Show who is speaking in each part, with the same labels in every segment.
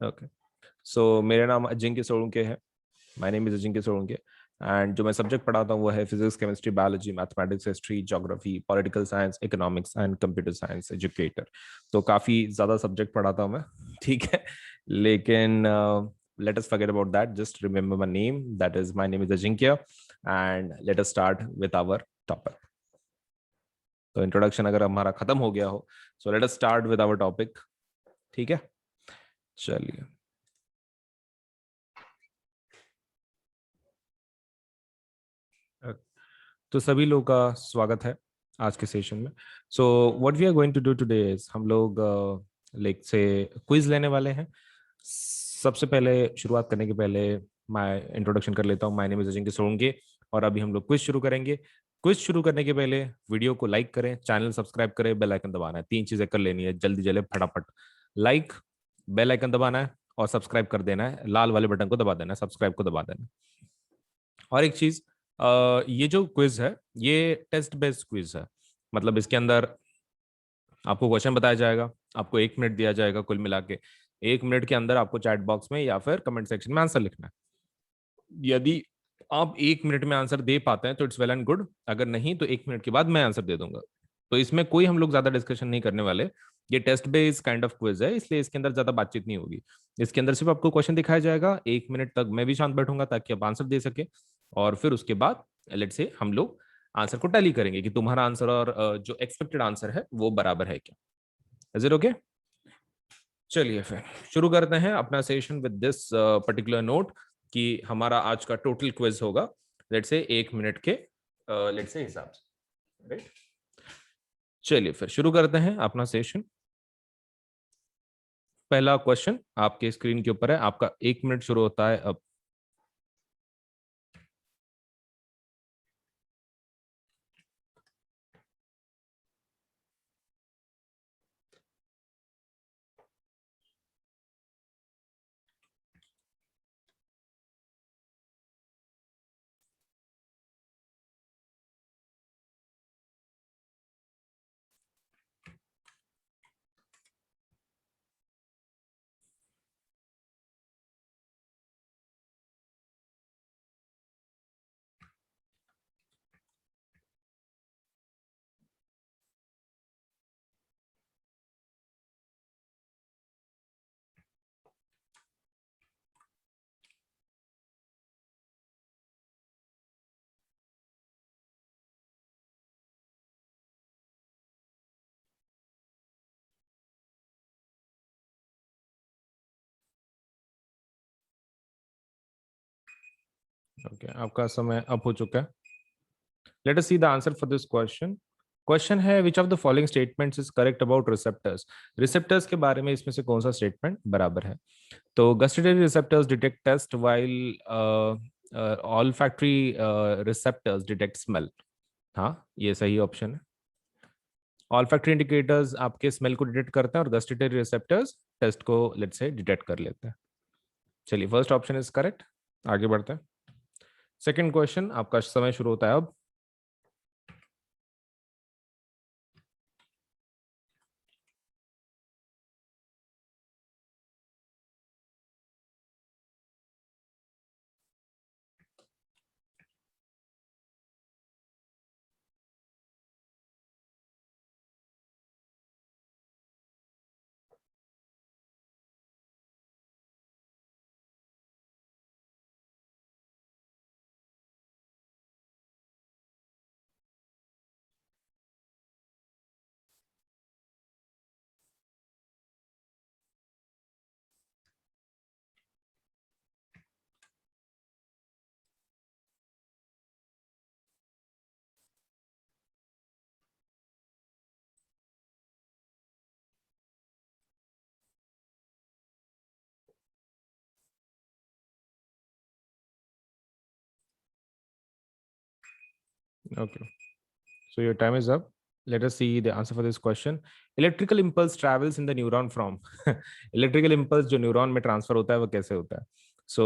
Speaker 1: Okay, सो मेरा नाम अजिंक्य सोलंके है। My name is Ajinkya Solanke. And जो मैं सब्जेक्ट पढ़ाता हूँ वो है physics, chemistry, biology, mathematics, history, geography, political science, economics and computer science educator. तो काफी ज्यादा सब्जेक्ट पढ़ाता हूँ मैं। ठीक है, लेकिन let us forget about that. Just remember my name. That is, my name is Ajinkya, and let us start with our topic. तो इंट्रोडक्शन अगर हमारा खत्म हो गया हो, so let us start with our topic. ठीक है, चलिए। तो सभी लोगों का स्वागत है आज के सेशन में। So what we are going to do today is हम लोग लाइक से क्विज लेने वाले हैं। सबसे पहले शुरुआत करने के पहले मैं इंट्रोडक्शन कर लेता हूँ। My name is Ajinkya Solanke और अभी हम लोग क्विज शुरू करेंगे। क्विज शुरू करने के पहले वीडियो को लाइक करें, चैनल सब्सक्राइब करें, बेल आइकन दबाना है। 3 चीजें कर लेनी है जल्दी जल्दी फटाफट। लाइक, बेल आइकन दबाना है और सब्सक्राइब कर देना है। लाल वाले बटन को दबा देना है, सब्सक्राइब को दबा देना है। और एक चीज, ये जो क्विज है ये टेस्ट बेस्ड क्विज है। मतलब इसके अंदर आपको क्वेश्चन बताया जाएगा, आपको 1 मिनट दिया जाएगा कुल मिला के। 1 मिनट के अंदर आपको चैट बॉक्स में या फिर कमेंट सेक्शन में आंसर लिखना है। यदि आप 1 मिनट में आंसर दे पाते हैं तो इट्स वेल एंड गुड, अगर नहीं तो 1 मिनट के बाद मैं आंसर दे दूंगा। तो इसमें कोई हम लोग ज्यादा डिस्कशन नहीं करने वाले। ये test based kind of quiz है, इसलिए इसके अंदर ज्यादा बातचीत नहीं होगी। इसके अंदर सिर्फ आपको क्वेश्चन दिखाया जाएगा, 1 मिनट तक मैं भी शांत बैठूंगा ताकि आप आंसर दे सके। और फिर उसके बाद लेट से हम लोग आंसर को टैली करेंगे कि तुम्हारा आंसर और जो एक्सपेक्टेड आंसर है वो बराबर है क्या। Is it okay? चलिए फिर शुरू करते हैं अपना session with this particular note कि हमारा आज का टोटल क्विज होगा लेट से 1 मिनट के लेट से हिसाब से, राइट। चलिए फिर शुरू करते हैं अपना सेशन। पहला क्वेश्चन आपके स्क्रीन के ऊपर है, आपका 1 मिनट शुरू होता है अब। ओके, आपका समय अप हो चुका है। Let us see the answer for this question. Question है which of the following statements is correct about receptors. Receptors के बारे में इसमें से कौन सा स्टेटमेंट बराबर है? तो gustatory receptors detect taste while olfactory receptors detect smell. हाँ, ये सही ऑप्शन है। ऑल्फैक्टरी इंडिकेटर्स आपके स्मेल को डिटेक्ट करते हैं और गस्टेटरी रिसेप्टर्स टेस्ट को लेट से डिटेक्ट कर लेते हैं। चलिए, फर्स्ट ऑप्शन इज करेक्ट। आगे बढ़ते हैं। सेकंड क्वेश्चन, आपका समय शुरू होता है अब। Okay, so your time is up. Let us see the answer for this question. Electrical impulse travels in the neuron from electrical impulse जो न्यूरॉन में ट्रांसफर होता है वो कैसे होता है? सो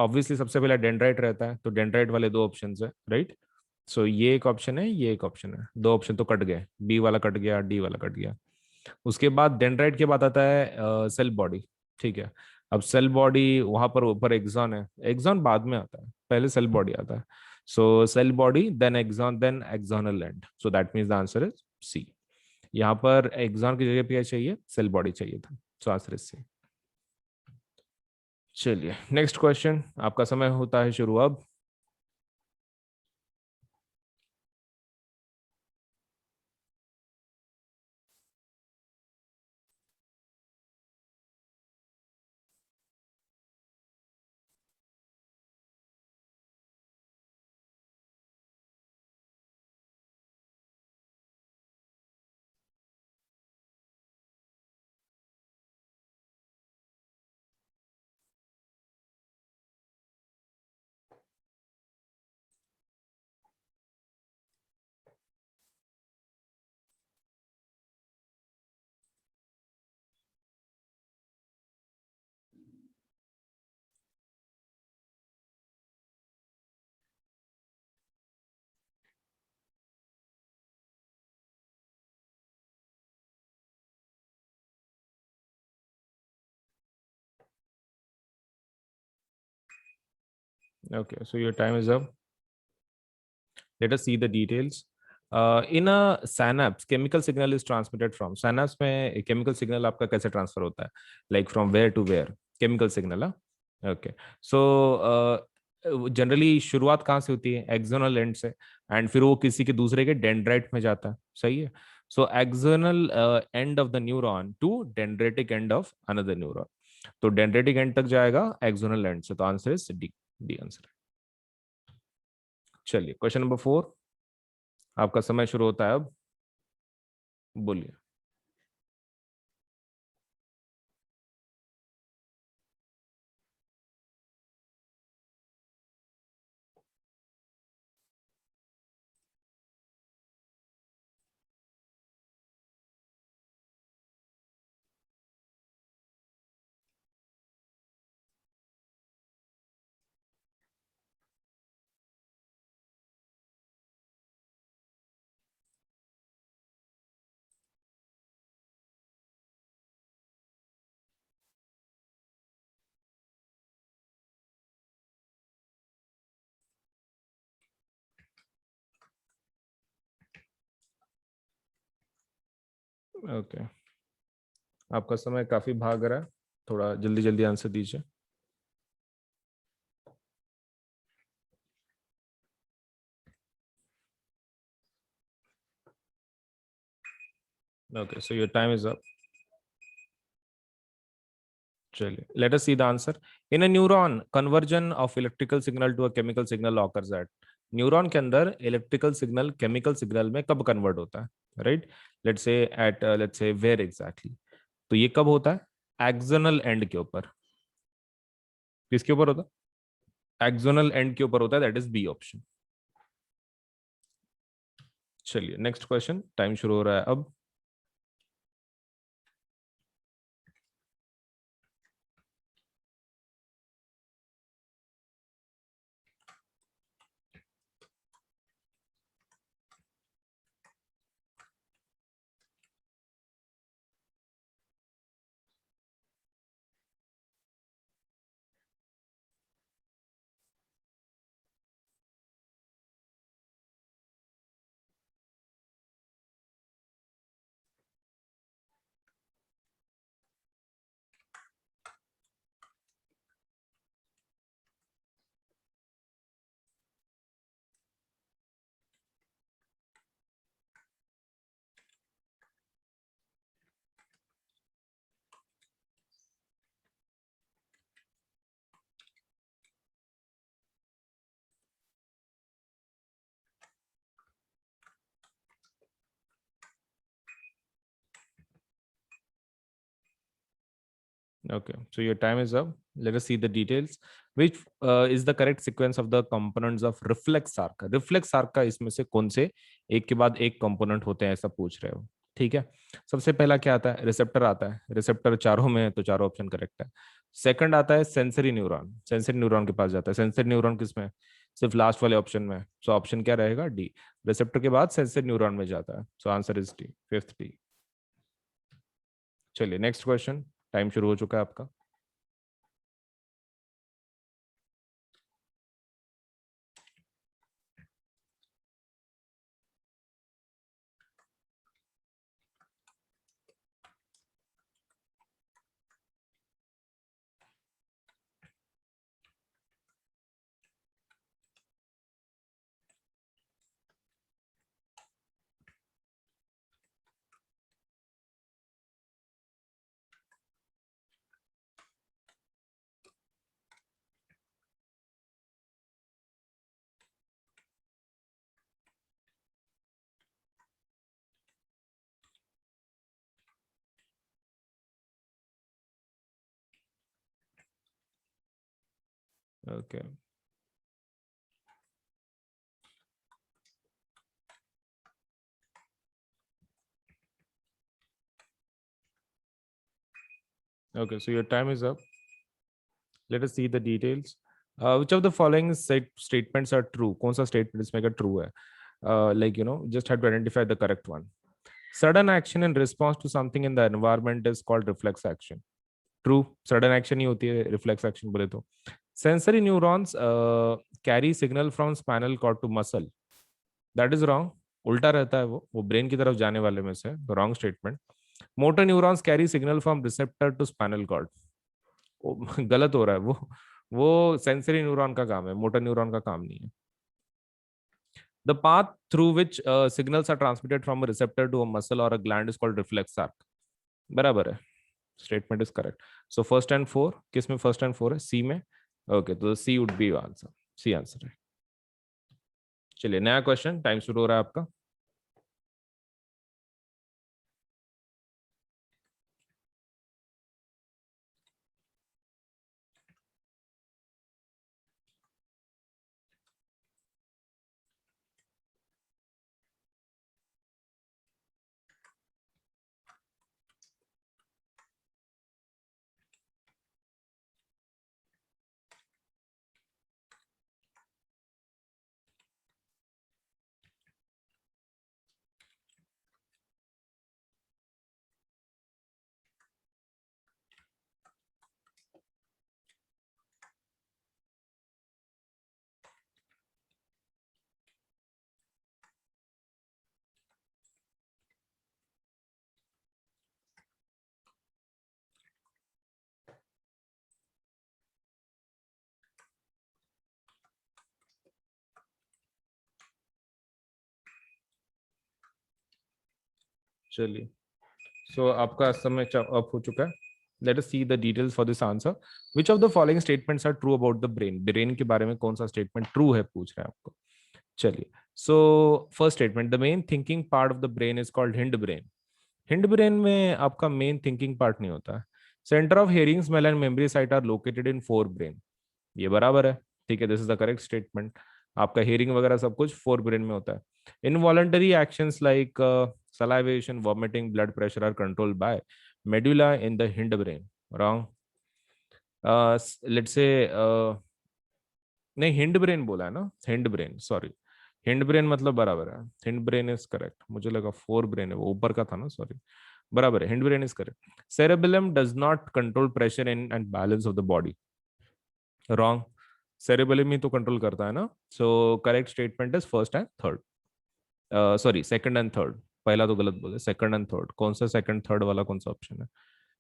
Speaker 1: ऑब्वियसली सबसे पहले डेंड्राइट रहता है, तो डेंड्राइट वाले 2 ऑप्शन है, राइट। सो ये एक ऑप्शन है, ये एक ऑप्शन है। 2 ऑप्शन तो कट गए, बी वाला कट गया, डी वाला कट गया। उसके बाद डेंड्राइट के बाद आता है सेल बॉडी। ठीक है। अब सेल बॉडी वहां पर ऊपर एक्सॉन है, एक्सॉन बाद में आता है, पहले सेल बॉडी आता है। So cell body then axon then axonal end, so that means the answer is C. यहाँ पर एक्सॉन की जगह पे क्या चाहिए, सेल बॉडी चाहिए था, सो आंसर इज सी। चलिए नेक्स्ट क्वेश्चन, आपका समय होता है शुरू अब। Okay, so your time is up. Let us see the details. In a synapse, chemical signal is transmitted from synapse में chemical signal आपका कैसे transfer होता है? Like from where to where? Chemical signal, हाँ? Okay. So जनरली शुरुआत कहाँ से होती है, एक्सोनल एंड से, एंड फिर वो किसी के दूसरे के डेंड्राइट में जाता है, सही है। So axonal end of the neuron to dendritic end of another neuron, तो डेंड्रेटिक एंड तक जाएगा एक्सोनल एंड से, तो answer is D, D answer. चलिए क्वेश्चन नंबर 4, आपका समय शुरू होता है अब, बोलिए। ओके, आपका समय काफी भाग रहा है, थोड़ा जल्दी जल्दी आंसर दीजिए। Okay, so your time is up. चलिए let us see the answer. In a neuron conversion of electrical signal to a chemical signal occurs at, neuron के अंदर इलेक्ट्रिकल सिग्नल केमिकल सिग्नल में कब कन्वर्ट होता है, right? Let's say at, let's say where exactly, तो ये कब होता है, एक्सोनल एंड के ऊपर। किसके ऊपर होता है, एक्सोनल एंड के ऊपर होता है, दैट इज बी ऑप्शन। चलिए नेक्स्ट क्वेश्चन, टाइम शुरू हो रहा है अब। Okay, so your time is up. Let us see the details. Which is the correct sequence of the components of reflex arc? Reflex arc का इसमें से कौन से एक के बाद एक कंपोनेंट होते हैं, ऐसा पूछ रहे हो, ठीक है। सबसे पहला क्या आता है, रिसेप्टर आता है, रिसेप्टर चारों में है तो चारों ऑप्शन करेक्ट है। सेकंड आता है सेंसरी न्यूरॉन, सेंसरी न्यूरॉन के पास जाता है, सेंसरी न्यूरॉन किसमें, सिर्फ लास्ट वाले ऑप्शन में, सो ऑप्शन क्या रहेगा, डी। रिसेप्टर के बाद सेंसरी न्यूरॉन में जाता है, so answer is D, fifth D. चलिए नेक्स्ट क्वेश्चन, टाइम शुरू हो चुका है आपका। Okay okay, so your time is up. Let us see the details. Which of the following statements are true? कौन सा statement इसमें का true है? Like, just have to identify the correct one. Sudden action in response to something in the environment is called reflex action. True. Sudden action ही होती है reflex action बोले तो. Sensory neurons carry signal from spinal cord to muscle. That is wrong. उल्टा रहता है वो brain की तरफ जाने वाले में से. Wrong statement. Motor neurons carry signal from receptor to spinal cord. गलत हो रहा है वो सेंसरी न्यूरॉन का काम है, मोटर न्यूरॉन का काम नहीं है. The path through which signals are transmitted from a receptor to a muscle or a gland is called reflex arc. बराबर है, statement is correct. So first and four, किस में फर्स्ट एंड फोर है? सी में. ओके, तो C would be answer. C answer है. चलिए नया क्वेश्चन, टाइम शुरू हो रहा है आपका. चलिए, सो आपका समय अप हो चुका है. Let us see the details for this answer. Which of the following statements are true about the brain? Brain के बारे में कौन सा स्टेटमेंट ट्रू है पूछ रहे हैं आपको. चलिए, so first statement, the main thinking part of the brain is called hindbrain. Hindbrain में आपका मेन थिंकिंग पार्ट नहीं होता है. Centre of hearing, smell and memory site are located in forebrain. ये बराबर है. ठीक है, this is the correct statement. आपका हियरिंग वगैरह सब कुछ फोर ब्रेन में होता है. Involuntary actions like salivation, vomiting, blood pressure are controlled by medulla in the hindbrain. Wrong. Let's say नहीं, हिंड ब्रेन बोला है ना, hind brain, sorry. Hind brain मतलब बराबर है. Hind brain is correct. मुझे लगा फोर ब्रेन है, वो ऊपर का था ना, सॉरी. बराबर है, hind brain is correct. Cerebellum does not control pressure in and balance of the body. Wrong. Cerebellum ही तो कंट्रोल करता है ना. So correct statement is first and third. Sorry, second and third. पहला तो गलत बोले. सेकंड एंड थर्ड, कौन सा सेकंड थर्ड वाला कौन सा ऑप्शन है?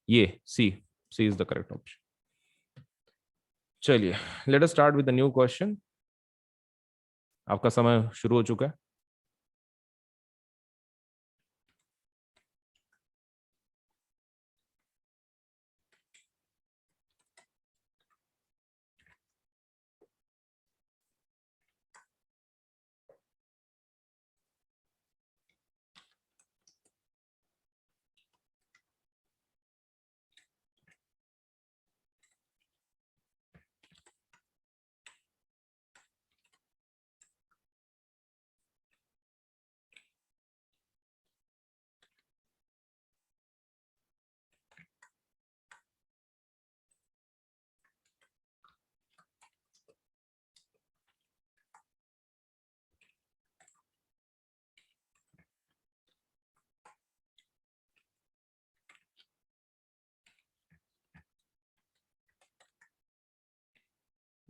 Speaker 1: ये सी. सी इज द करेक्ट ऑप्शन. चलिए, let us start with the new question. आपका समय शुरू हो चुका है.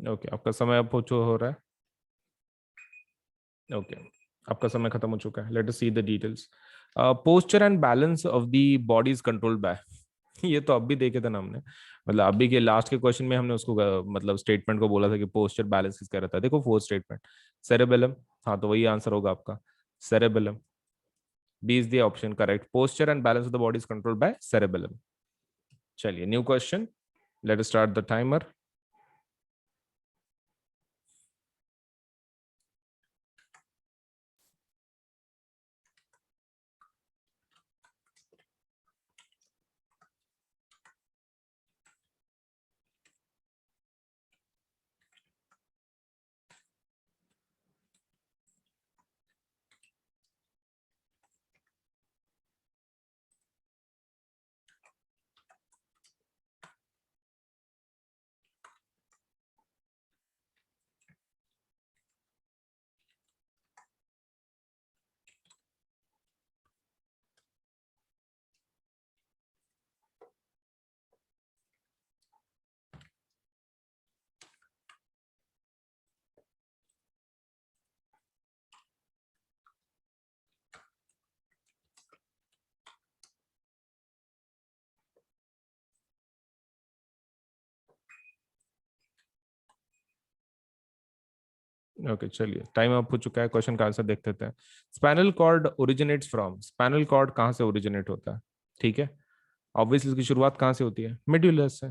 Speaker 1: ओके, आपका समय अब हो रहा है. ओके, आपका समय खत्म हो चुका है. Let us see the details. Posture and balance of the body is controlled bye. ये तो अभी देखे थे ना हमने. मतलब अभी के लास्ट के क्वेश्चन में हमने उसको मतलब स्टेटमेंट को बोला था कि पोस्चर बैलेंस किसका रहता है. देखो फोर्थ स्टेटमेंट, सेरेबेलम. हाँ, तो वही आंसर होगा आपका, cerebellum. B is the option correct. Posture and balance of the body is controlled by cerebellum. चलिए, new question. Let us start the timer. Okay चलिए, टाइम अप हो चुका है, क्वेश्चन का आंसर देख लेते हैं। Spinal cord originates from, spinal cord कहाँ से ओरिजिनेट होता है? ठीक है, ऑब्वियसली इसकी शुरुआत कहाँ से होती है? मेड्यूला से।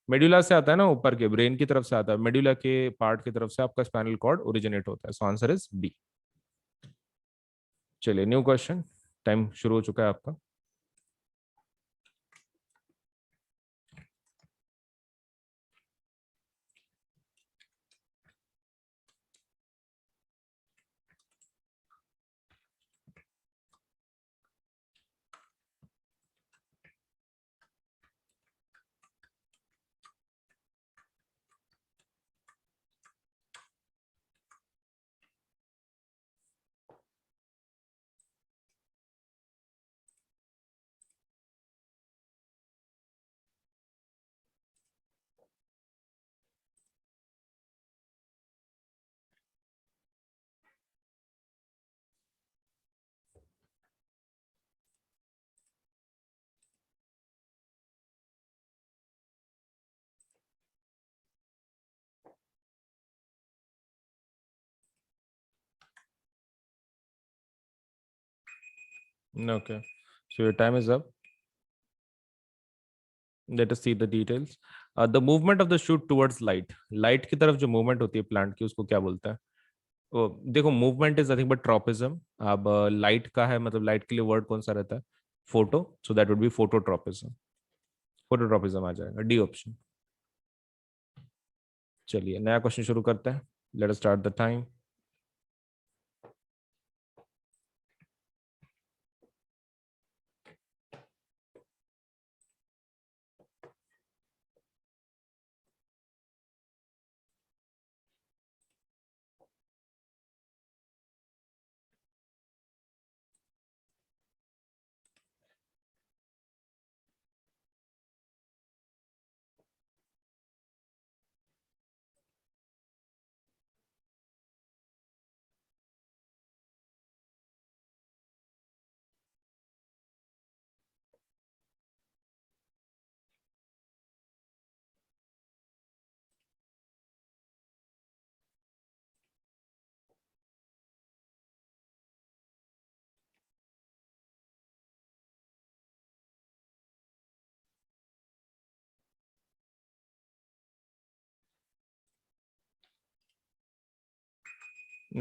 Speaker 1: मेड्यूला से आता है ना, ऊपर के ब्रेन की तरफ से आता है, मेड्यूला के पार्ट की तरफ से आपका स्पाइनल कॉर्ड ओरिजिनेट होता है। So answer is B. चलिए न्यू क्वेश्चन, टाइम शुरू हो चुका है आपका। Okay, so your time is up. Let us see the details. The movement of the shoot towards light, light की तरफ जो मूवमेंट होती है प्लांट की, उसको क्या बोलता है? देखो, movement is nothing but tropism. अब लाइट का है, मतलब लाइट के लिए वर्ड कौन सा रहता है? Photo, so that would be phototropism. Phototropism आ जाएगा, डी ऑप्शन। चलिए नया क्वेश्चन शुरू करते हैं। Let us start the time.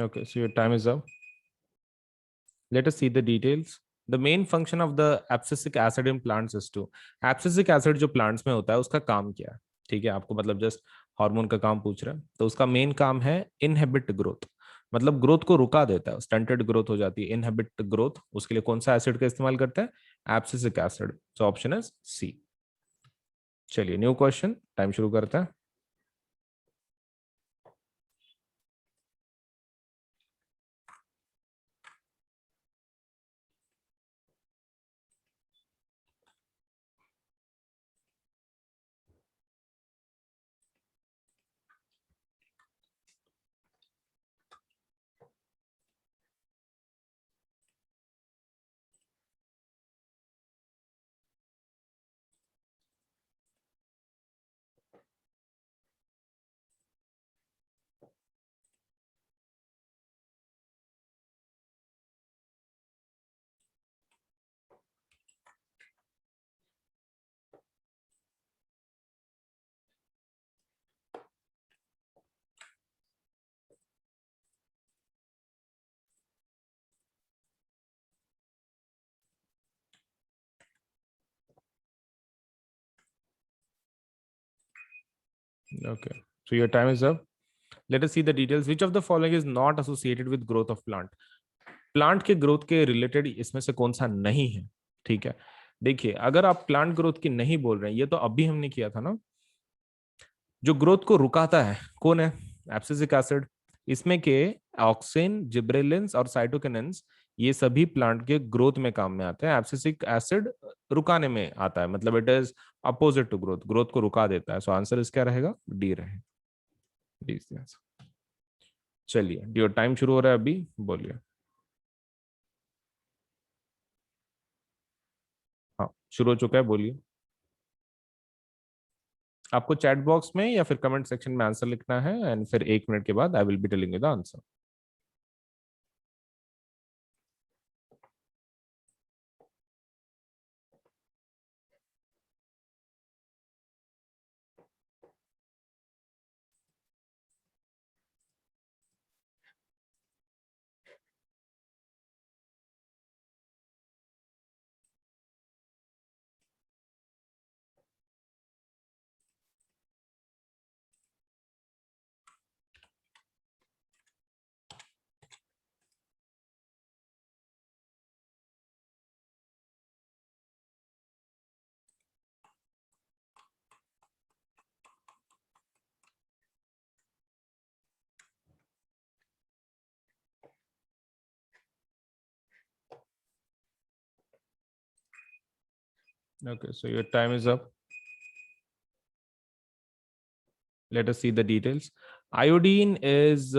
Speaker 1: Okay, so your time is up. Let us see the details. The main function of the abscisic acid in plants is to, abscisic acid जो plants में होता है उसका काम क्या है? ठीक है, आपको मतलब जस्ट हार्मोन का काम पूछ रहे हैं, तो उसका मेन काम है इनहिबिट ग्रोथ, मतलब ग्रोथ को रुका देता है, स्टंटेड ग्रोथ हो जाती है, इनहिबिट ग्रोथ। उसके लिए कौन सा एसिड का इस्तेमाल करता है? Abscisic acid. So option is C. चलिए न्यू क्वेश्चन, टाइम शुरू करते हैं। Okay, so your time is up. Let us see the details. Which of the following is not associated with growth of plant? Plant के growth के related इसमें से कौन सा नहीं है? ठीक है, देखिए, अगर आप प्लांट ग्रोथ की नहीं बोल रहे हैं, ये तो अभी हमने किया था ना, जो ग्रोथ को रुकाता है कौन है? Abscisic acid. इसमें के ऑक्सिन, जिब्रेलिन्स और साइटोकिनिन्स, ये सभी प्लांट के ग्रोथ में काम में आते हैं। एब्सिसिक एसिड रुकाने में आता है, मतलब it is opposite to growth, growth को रुका देता है। सो आंसर इस क्या रहेगा? डी रहे, डी इज द आंसर। चलिए, डी टाइम शुरू हो रहा है अभी, बोलिए। हाँ शुरू हो चुका है, बोलिए। आपको चैट बॉक्स में या फिर कमेंट सेक्शन में आंसर लिखना है, एंड फिर 1 मिनट के बाद I will be telling you the answer. Okay, so your time is up. Let us see the details. Iodine is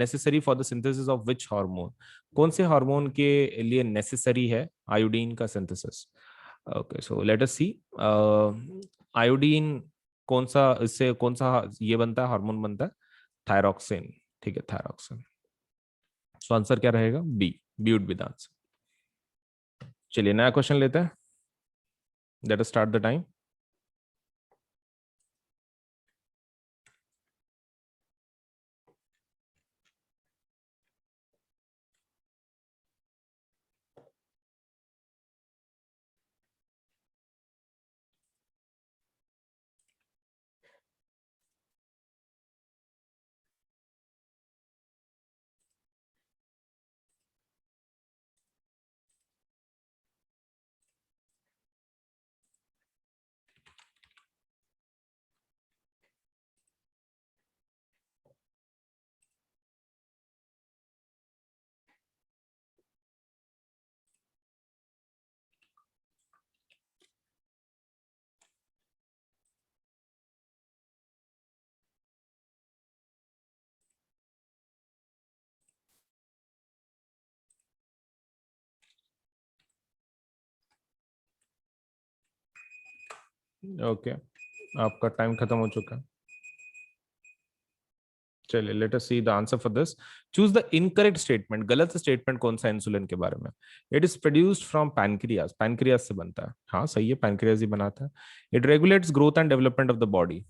Speaker 1: necessary for the synthesis of which hormone? कौन से hormone के लिए necessary है iodine का synthesis? Okay, so let us see. Iodine कौन सा, इससे कौन सा ये बनता है, हार्मोन बनता है? थायरॉक्सिन. ठीक है, थायरॉक्सिन. सो आंसर क्या रहेगा? B. B would be the answer. चलिए नया क्वेश्चन लेते हैं. Let us start the time. Okay, आपका टाइम खत्म हो चुका है. चलिए let us see the answer for this. Choose the incorrect statement. गलत स्टेटमेंट कौन सा इंसुलिन के बारे में? It is produced from pancreas. Pancreas से बनता है. हाँ सही है, पैनक्रियाज ही बनाता है. It regulates growth and development of the body.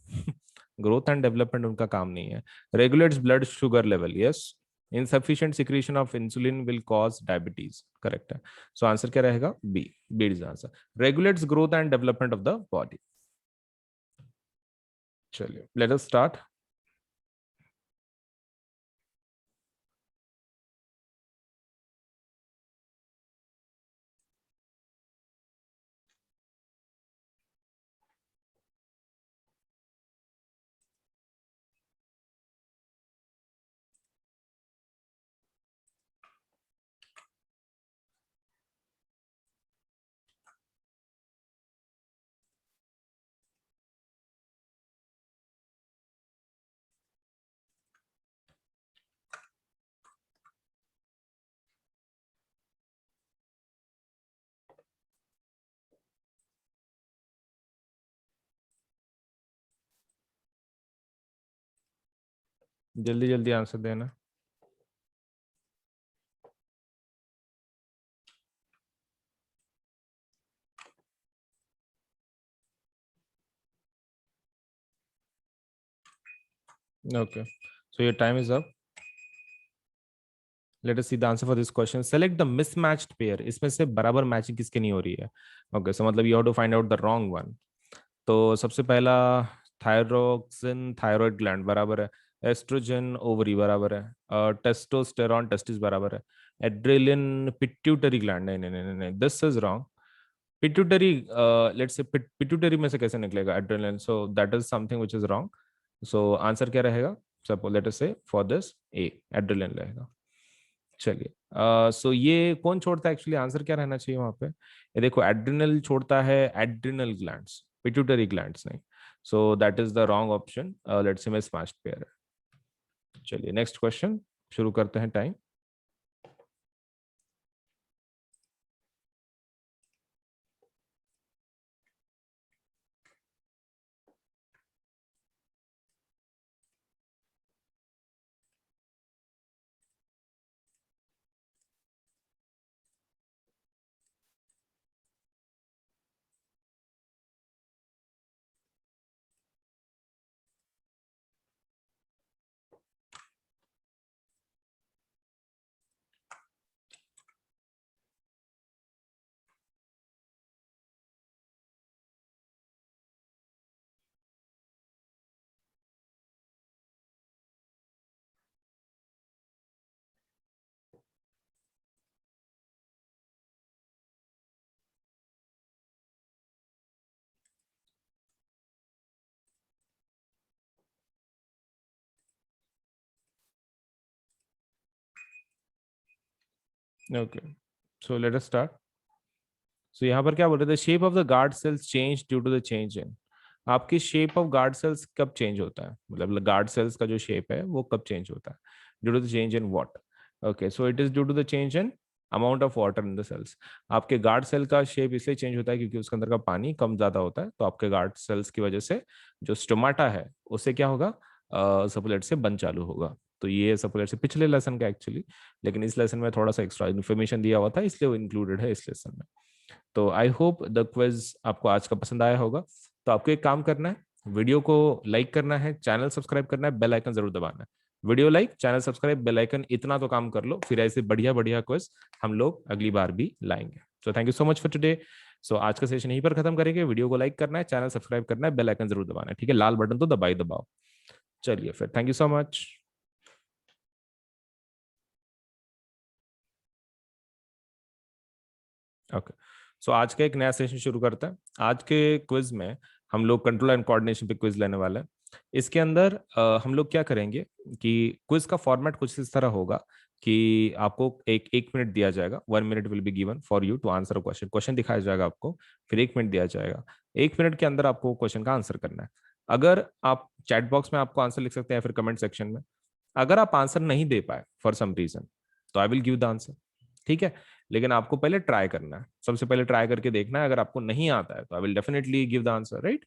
Speaker 1: Growth and development उनका काम नहीं है. Regulates blood sugar level. Yes. Insufficient secretion of insulin will cause diabetes. Correct है. सो आंसर क्या रहेगा? B. B is answer. Regulates growth and development of the body. चलिए let us start. जल्दी जल्दी आंसर देना. Okay, so your time is up. Let us see the answer for this question. Select the mismatched pair. इसमें से बराबर matching किसकी नहीं हो रही है? ओके, सो मतलब you have to find out the wrong one. तो सबसे पहला, थायरोक्सिन थायराइड ग्लैंड बराबर है. एस्ट्रोजन ओवरी बराबर है. टेस्टोस्टेरॉन टेस्टिस बराबर है. Adrenaline pituitary gland. नहीं नहीं नहीं नहीं, this is wrong. Pituitary, let's say pituitary में से कैसे निकलेगा adrenaline? So that is something which is wrong. So answer क्या रहेगा? सपोज लेट अस से फॉर दिस ए, एड्रेलिन रहेगा. चलिए, सो ये कौन छोड़ता है एक्चुअली? आंसर क्या रहना चाहिए वहां पे? ये देखो, एड्रिनल छोड़ता है एड्रिनल ग्लैंड्स, पिट्यूटरी ग्लैंड्स नहीं. सो that is the wrong option. Let's say मैं स्मैश्ड पेयर है. चलिए नेक्स्ट क्वेश्चन शुरू करते हैं. Time. Okay, so let us start. So यहाँ पर क्या बोल रहे थे, shape of the guard cells change due to the change in. आपकी शेप ऑफ गार्ड सेल्स कब चेंज होता है, मतलब गार्ड सेल्स का जो शेप है वो कब चेंज होता है, due to the change in what. Okay, so it is due to the change in amount of water in the cells. आपके गार्ड सेल का शेप इसलिए चेंज होता है क्योंकि उसके अंदर का पानी कम ज्यादा होता है, तो आपके गार्ड सेल्स की वजह से जो स्टोमाटा है उससे क्या होगा, सपोलेट से बन चालू होगा। तो ये सपोलेट से पिछले लेसन का एक्चुअली, लेकिन इस लेसन में थोड़ा सा एक्स्ट्रा इन्फॉर्मेशन दिया हुआ था इसलिए वो इंक्लूडेड है इस लेसन में। तो आई होप द क्विज आपको आज का पसंद आया होगा। तो आपको एक काम करना है, वीडियो को लाइक करना है, चैनल सब्सक्राइब करना है, बेल आइकन जरूर दबाना है। Video like, channel subscribe, bell icon, इतना तो काम कर लो, फिर ऐसे बढ़िया बढ़िया क्विज हम लोग अगली बार भी लाएंगे। So thank you so much for today. So आज का सेशन यहीं पर खत्म करेंगे। वीडियो को लाइक करना है, चैनल सब्सक्राइब करना है, बेल आइकन जरूर दबाना है, ठीक है, लाल बटन तो दबाई दबाओ। चलिए फिर, thank you so much. Okay, so आज का एक नया सेशन शुरू करते हैं। आज के क्विज में हम लोग कंट्रोल एंड कोऑर्डिनेशन पे क्विज लेने वाले हैं। इसके अंदर हम लोग क्या करेंगे कि क्विज का फॉर्मेट कुछ इस तरह होगा कि आपको एक एक मिनट दिया जाएगा, 1 minute will be given for you to answer a question. Question दिखाया जाएगा आपको, फिर 1 मिनट दिया जाएगा। 1 मिनट के अंदर आपको क्वेश्चन का आंसर करना है। अगर आप चैट बॉक्स में आपको आंसर लिख सकते हैं या फिर कमेंट सेक्शन में। अगर आप आंसर नहीं दे पाए फॉर सम रीजन, तो I will give the answer, ठीक है। लेकिन आपको पहले ट्राई करना है, सबसे पहले ट्राई करके देखना है। अगर आपको नहीं आता है तो I will definitely give the answer, right.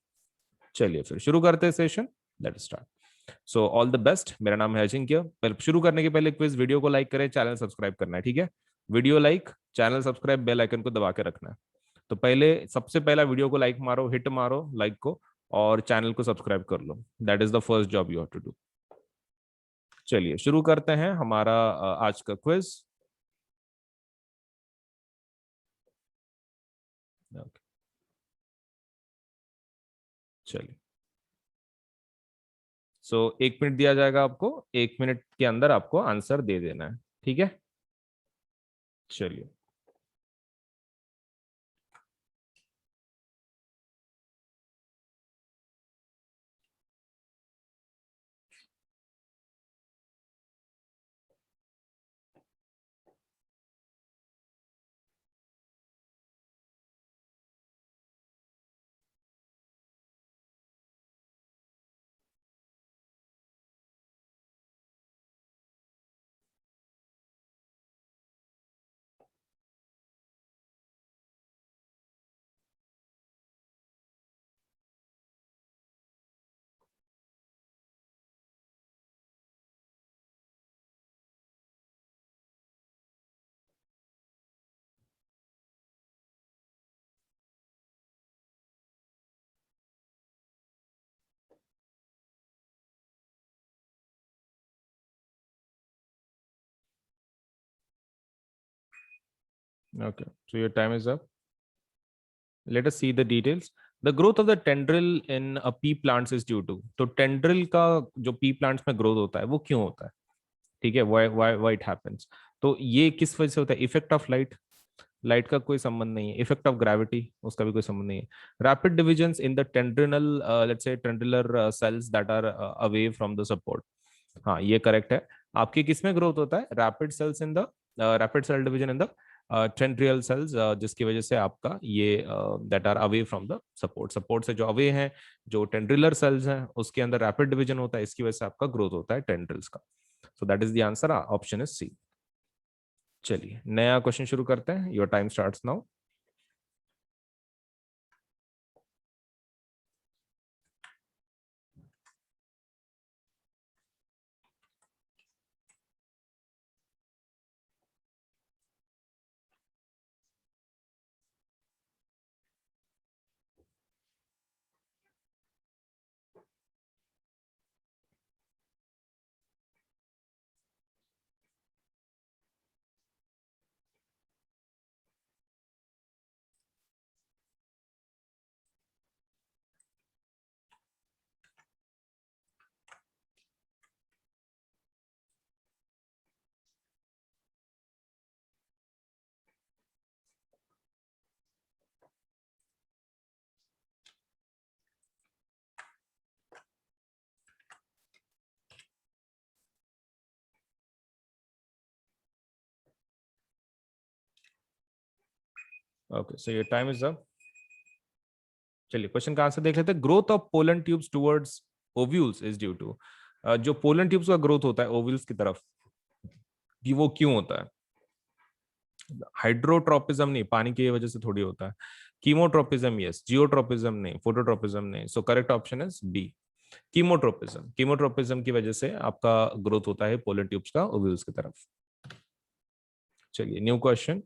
Speaker 1: चलिए फिर शुरू करते हैं session, let start. So all the best. मेरा नाम है अजिंक्य। पहले शुरू करने के पहले क्विज, वीडियो को लाइक करें, चैनल सब्सक्राइब करना है, ठीक है। Video like, channel subscribe, bell icon को दबा के रखना है। तो पहले सबसे पहला वीडियो को लाइक मारो, हिट मारो लाइक को, और चैनल को सब्सक्राइब कर लो। That is the first job you have to do. चलिए शुरू करते हैं हमारा आज का क्विज। चलिए, सो 1 मिनट दिया जाएगा आपको, 1 मिनट के अंदर आपको आंसर दे देना है, ठीक है। चलिए, okay, so your time is up. Let us see the details. The growth of the tendril in a pea plants is due to. तो टेंड्रिल का जो पी प्लांट्स में ग्रोथ होता है वो क्यों होता है, ठीक है, why why why it happens. तो ये किस वजह से होता है, इफेक्ट ऑफ लाइट, लाइट का कोई संबंध नहीं है। इफेक्ट ऑफ ग्रेविटी, उसका भी कोई संबंध नहीं है। Rapid divisions in the tendril, let's say tendril cells that are away from the support. हाँ, ये करेक्ट है। आपकी किस में ग्रोथ होता है, rapid cells in the, rapid cell division in the tendril cells, जिसकी वजह से आपका ये that are away from the support, support से जो अवे हैं, जो टेंड्रिलर सेल्स हैं उसके अंदर रैपिड डिवीजन होता है, इसकी वजह से आपका ग्रोथ होता है टेंड्रिल्स का। So that is the answer, option is C. चलिए नया क्वेश्चन शुरू करते हैं, your time starts now. Okay, so your time is up. चलिए क्वेश्चन का आंसर देख लेते हैं। Growth of pollen tubes towards ovules is due to, जो पोलन ट्यूब्स का ग्रोथ होता है ओव्यूल्स की तरफ, कि वो क्यों होता है? हाइड्रोट्रोपिज्म नहीं, पानी की वजह से थोड़ी होता है। कीमोट्रोपिज्म यस, जियोट्रोपिज्म नहीं, फोटोट्रोपिज्म नहीं। So correct option is B, chemotropism. Chemotropism की वजह से आपका ग्रोथ होता है पोलन ट्यूब्स का ओव्यूल्स की तरफ। चलिए new question,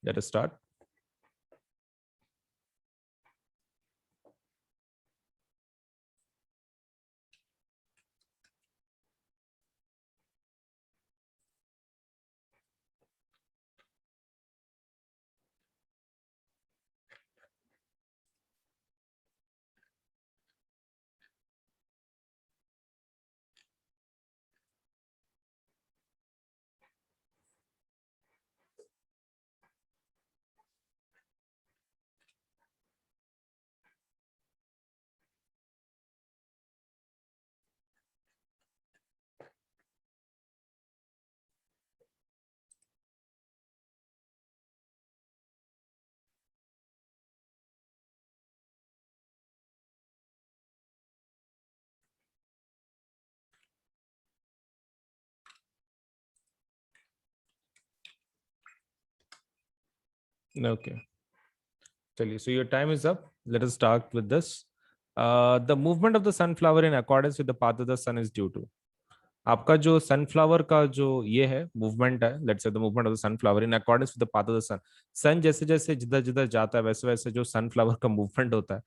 Speaker 1: let us start. Okay, चलिए so your time is up, let us start with this. The movement of the sunflower in accordance with the path of the sun is due to. आपका जो sunflower का जो ये है movement है, let's say the movement of the sunflower in accordance with the path of the sun. Sun जैसे जैसे जिधर जिधर जाता है वैसे वैसे जो सनफ्लावर का मूवमेंट होता है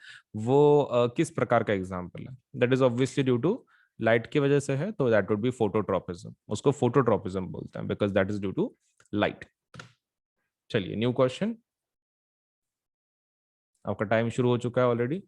Speaker 1: वो किस प्रकार का एग्जाम्पल है? That is obviously due to light की वजह से है, तो दैट वुड बी फोटोट्रोपिज्म। उसको फोटोट्रोपिज्म बोलते हैं because that is due to light. चलिए न्यू क्वेश्चन, आपका टाइम शुरू हो चुका है ऑलरेडी।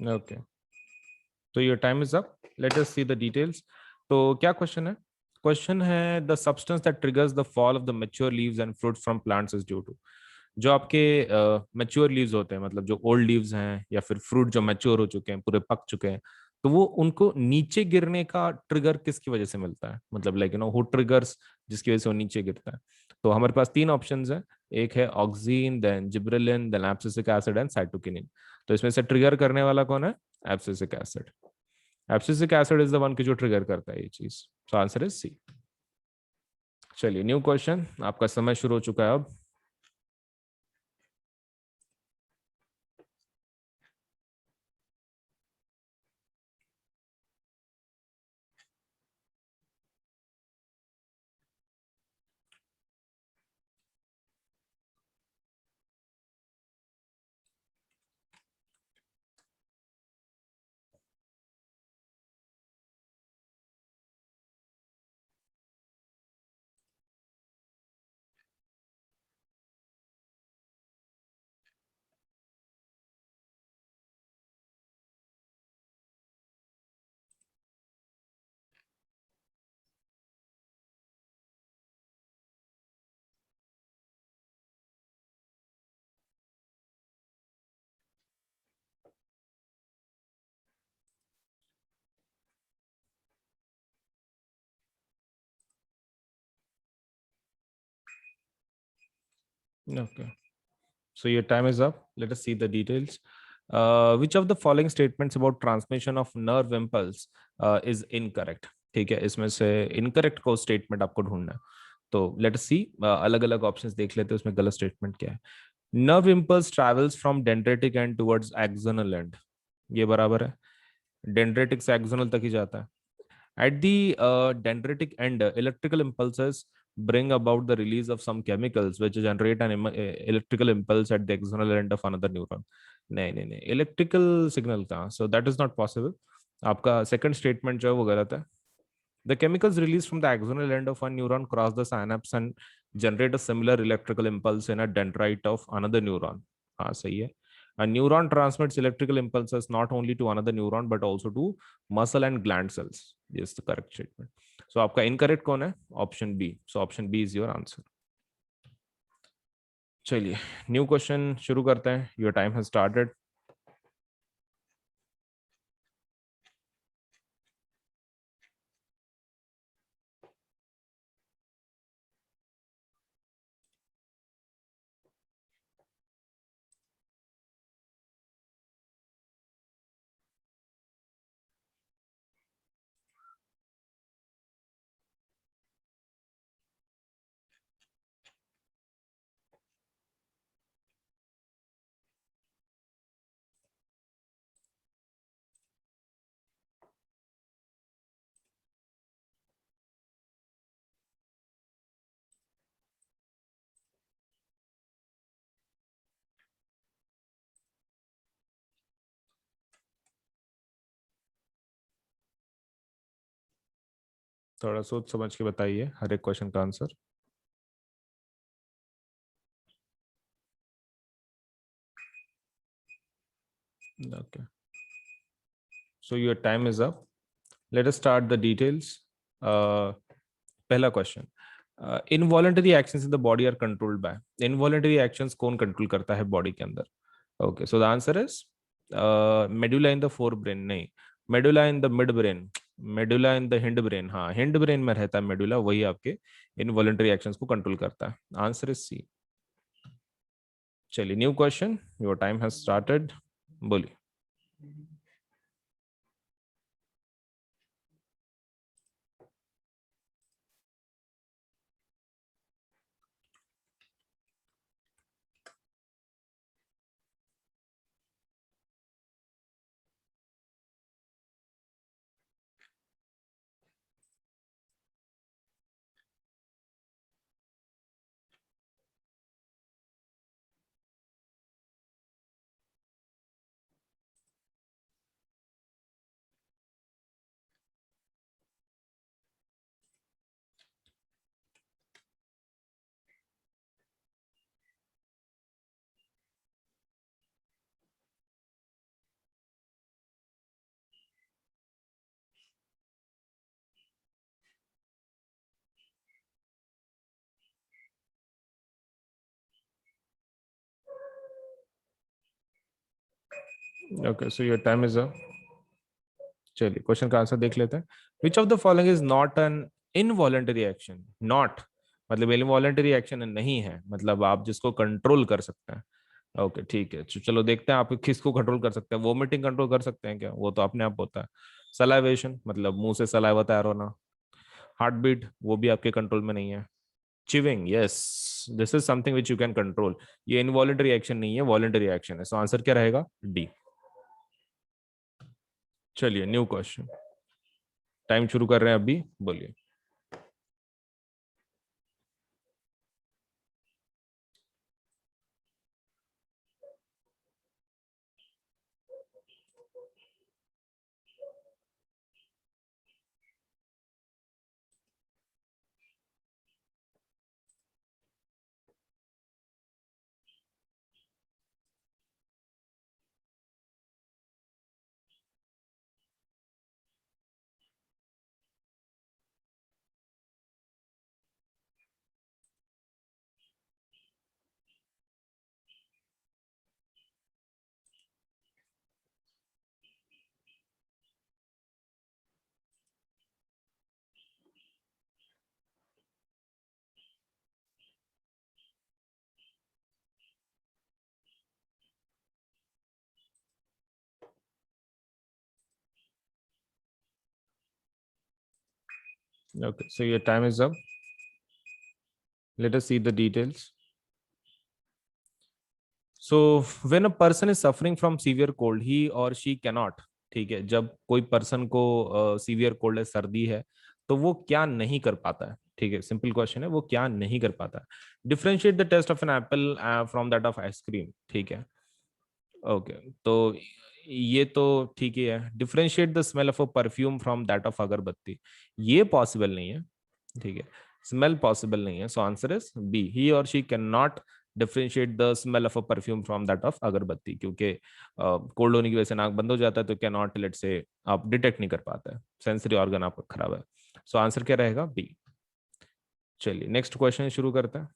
Speaker 1: ओके, तो your time is up, let us see the details. तो क्या क्वेश्चन है? क्वेश्चन है the substance that triggers the fall of the mature leaves and fruit from plants is due to. जो आपके मैच्योर लीव्स होते हैं, मतलब जो ओल्ड लीव्स हैं या फिर फ्रूट जो मैच्योर हो चुके हैं, पूरे पक चुके हैं, तो वो उनको नीचे गिरने का ट्रिगर किसकी वजह से मिलता है? मतलब लाइक हु ट्रिगर्स, जिसकी वजह से वो नीचे गिरता है। तो हमारे पास तीन ऑप्शंस हैं, एक है auxin, then gibberellin, then abscisic acid and cytokinin. तो इसमें से ट्रिगर करने वाला कौन है? Abscisic acid. Abscisic acid is the one की जो ट्रिगर करता है ये चीज। So answer is C. चलिए न्यू क्वेश्चन, आपका समय शुरू हो चुका है अब। Okay. So your time is up. Let us see the details. Which of the following statements about transmission of nerve impulse is incorrect? ठीक है, इसमें से इनकरेक्ट को स्टेटमेंट आपको ढूंढना है। तो लेट अस सी, अलग अलग ऑप्शंस देख लेते हैं उसमें गलत स्टेटमेंट क्या है। Nerve impulse travels from dendritic and towards axonal and, ये बराबर है, डेंड्रेटिक से एक्सोनल तक ही जाता है. At the dendritic end, electrical impulses bring about the release of some chemicals which generate an electrical impulse at the axonal end of another neuron. नहीं नहीं नहीं, इलेक्ट्रिकल सिग्नल कहाँ, सो दैट इज नॉट पॉसिबल. आपका second statement जो है वो गलत है. The chemicals released from the axonal end of one neuron cross the synapse and generate a similar electrical impulse in a dendrite of another neuron. हाँ सही है. A neuron transmits electrical impulses not only to another neuron but also to muscle and gland cells. This is the correct statement. So आपका incorrect कौन है? Option B. So option B is your answer. चलिए new question शुरू करते हैं. Your time has started. थोड़ा सोच समझ के बताइए हर एक क्वेश्चन का answer. Okay, so your time is up. Let us start the details. पहला question, involuntary actions in the body are controlled by. Involuntary actions कौन कंट्रोल करता है बॉडी के अंदर? Okay, so the answer is medulla in the fore brain. नहीं, medulla in the mid brain, medulla in the hind brain. हाँ, hind brain में रहता है मेडुला, वही आपके इनवॉलंटरी एक्शंस को कंट्रोल करता है. Answer is C. चलिए new question, your time has started. बोलिए. Okay, so your time is up. चलिए क्वेश्चन का आंसर देख लेते हैं. Which of the following is not an involuntary action? Not मतलब इनवॉलेंटरी एक्शन नहीं है, मतलब आप जिसको कंट्रोल कर सकते हैं. ओके ठीक है, चलो देखते हैं आप किसको कंट्रोल कर सकते हैं. वोमिटिंग कंट्रोल कर सकते हैं क्या? वो तो अपने आप होता है. सलाइवेशन मतलब मुंह से सलाइवा तैयार होना. हार्ट बीट वो भी आपके कंट्रोल में नहीं है. Chewing, yes, this is something which you can control. ये इनवॉलेंटरी एक्शन नहीं है, वॉलेंटरी एक्शन है. सो आंसर क्या रहेगा? डी. चलिए न्यू क्वेश्चन, टाइम शुरू कर रहे हैं अभी. बोलिए. Okay, so your time is up. Let us see the details. So when a person is suffering from severe cold he or she cannot, ठीक है, जब कोई पर्सन को सीवियर कोल्ड है, सर्दी है, तो वो क्या नहीं कर पाता है? ठीक है, सिंपल क्वेश्चन है, वो क्या नहीं कर पाता है? Differentiate the taste of an apple from that of ice cream, ठीक है। ओके, तो ये तो ठीक ही है। Differentiate the smell of a perfume from that of agarbatti, ये पॉसिबल नहीं है, ठीक है, स्मेल पॉसिबल नहीं है। So answer is B, he or she can not differentiate the smell of a perfume from that of अगरबत्ती, क्योंकि कोल्ड होने की वजह से नाक बंद हो जाता है, तो कैन नॉट, लेट से आप डिटेक्ट नहीं कर पाता है, सेंसरी ऑर्गन आपका खराब है। सो आंसर क्या रहेगा? बी। चलिए नेक्स्ट क्वेश्चन शुरू करते हैं।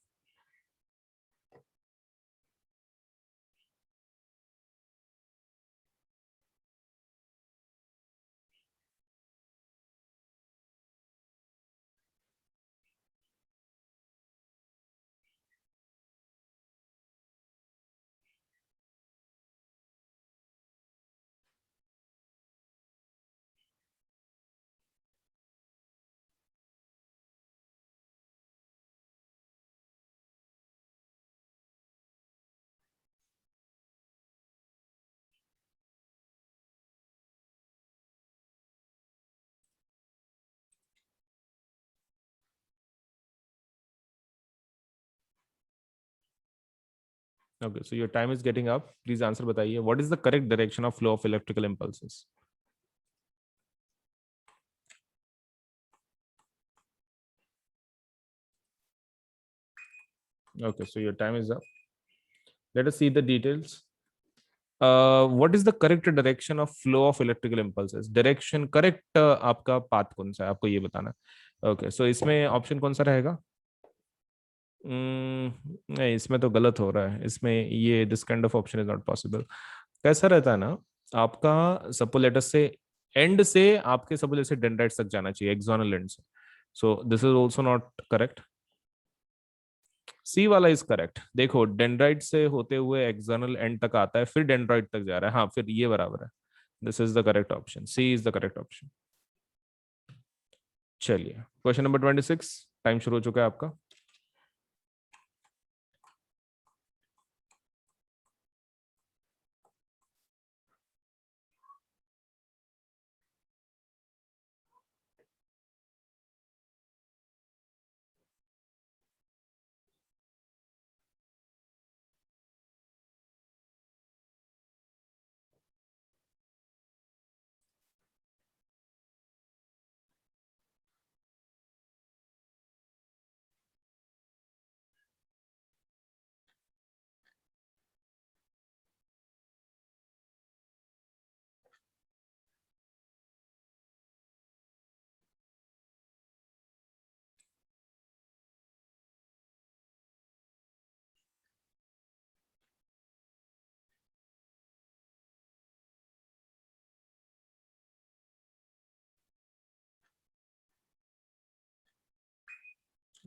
Speaker 1: Okay, so your time is getting up, please answer बताइए, what is the correct direction of flow of electrical impulses? Okay, so your time is up. Let us see the details. What is the correct direction of flow of electrical impulses? Direction correct, आपका path कौन सा है, आपको ये बताना है। Okay, so इसमें option कौन सा रहेगा? नहीं, इसमें तो गलत हो रहा है, इसमें ये this kind of option is not possible. कैसा रहता है ना, आपका सपोलेटस से एंड से आपके सपोलेटस से डेंड्राइट्स तक जाना चाहिए, एक्सोनल एंड से। So this is also not correct. C वाला इज करेक्ट। देखो, डेंड्राइट से होते हुए एक्सटर्नल एंड तक आता है, फिर डेंड्राइट तक जा रहा है, हाँ, फिर ये बराबर है। This is the correct option, C is the correct option. चलिए क्वेश्चन नंबर 26, टाइम शुरू हो चुका है आपका।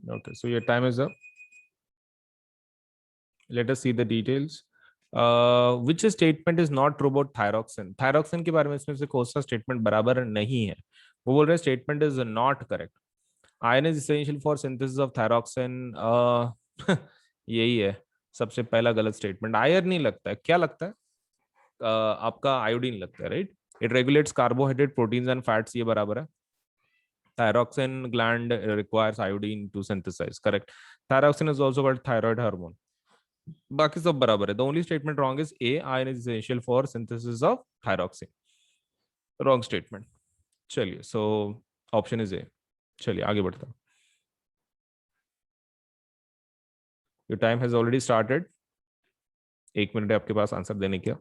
Speaker 1: Okay, so your time is up, let us see the details. Which statement is not true about thyroxine? Thyroxine के बारे में इसमें से कौन सा स्टेटमेंट बराबर नहीं है? वो बोल रहे हैं statement is not correct. Iron is essential for synthesis of thyroxine, यही है सबसे पहला गलत स्टेटमेंट। आयरन नहीं लगता है, क्या लगता है? आपका आयोडीन लगता है, right. It regulates carbohydrate, proteins and fats, ये बराबर है। thyroxine gland requires iodine to synthesize, correct. Thyroxine is also called thyroid hormone, बाकी सब बराबर है। The only statement wrong is a, iron is essential for synthesis of thyroxine, wrong statement. चलिए, सो option is a. चलिए आगे बढ़ते हैं। Your time has already started, 1 minute है आपके पास आंसर देने का।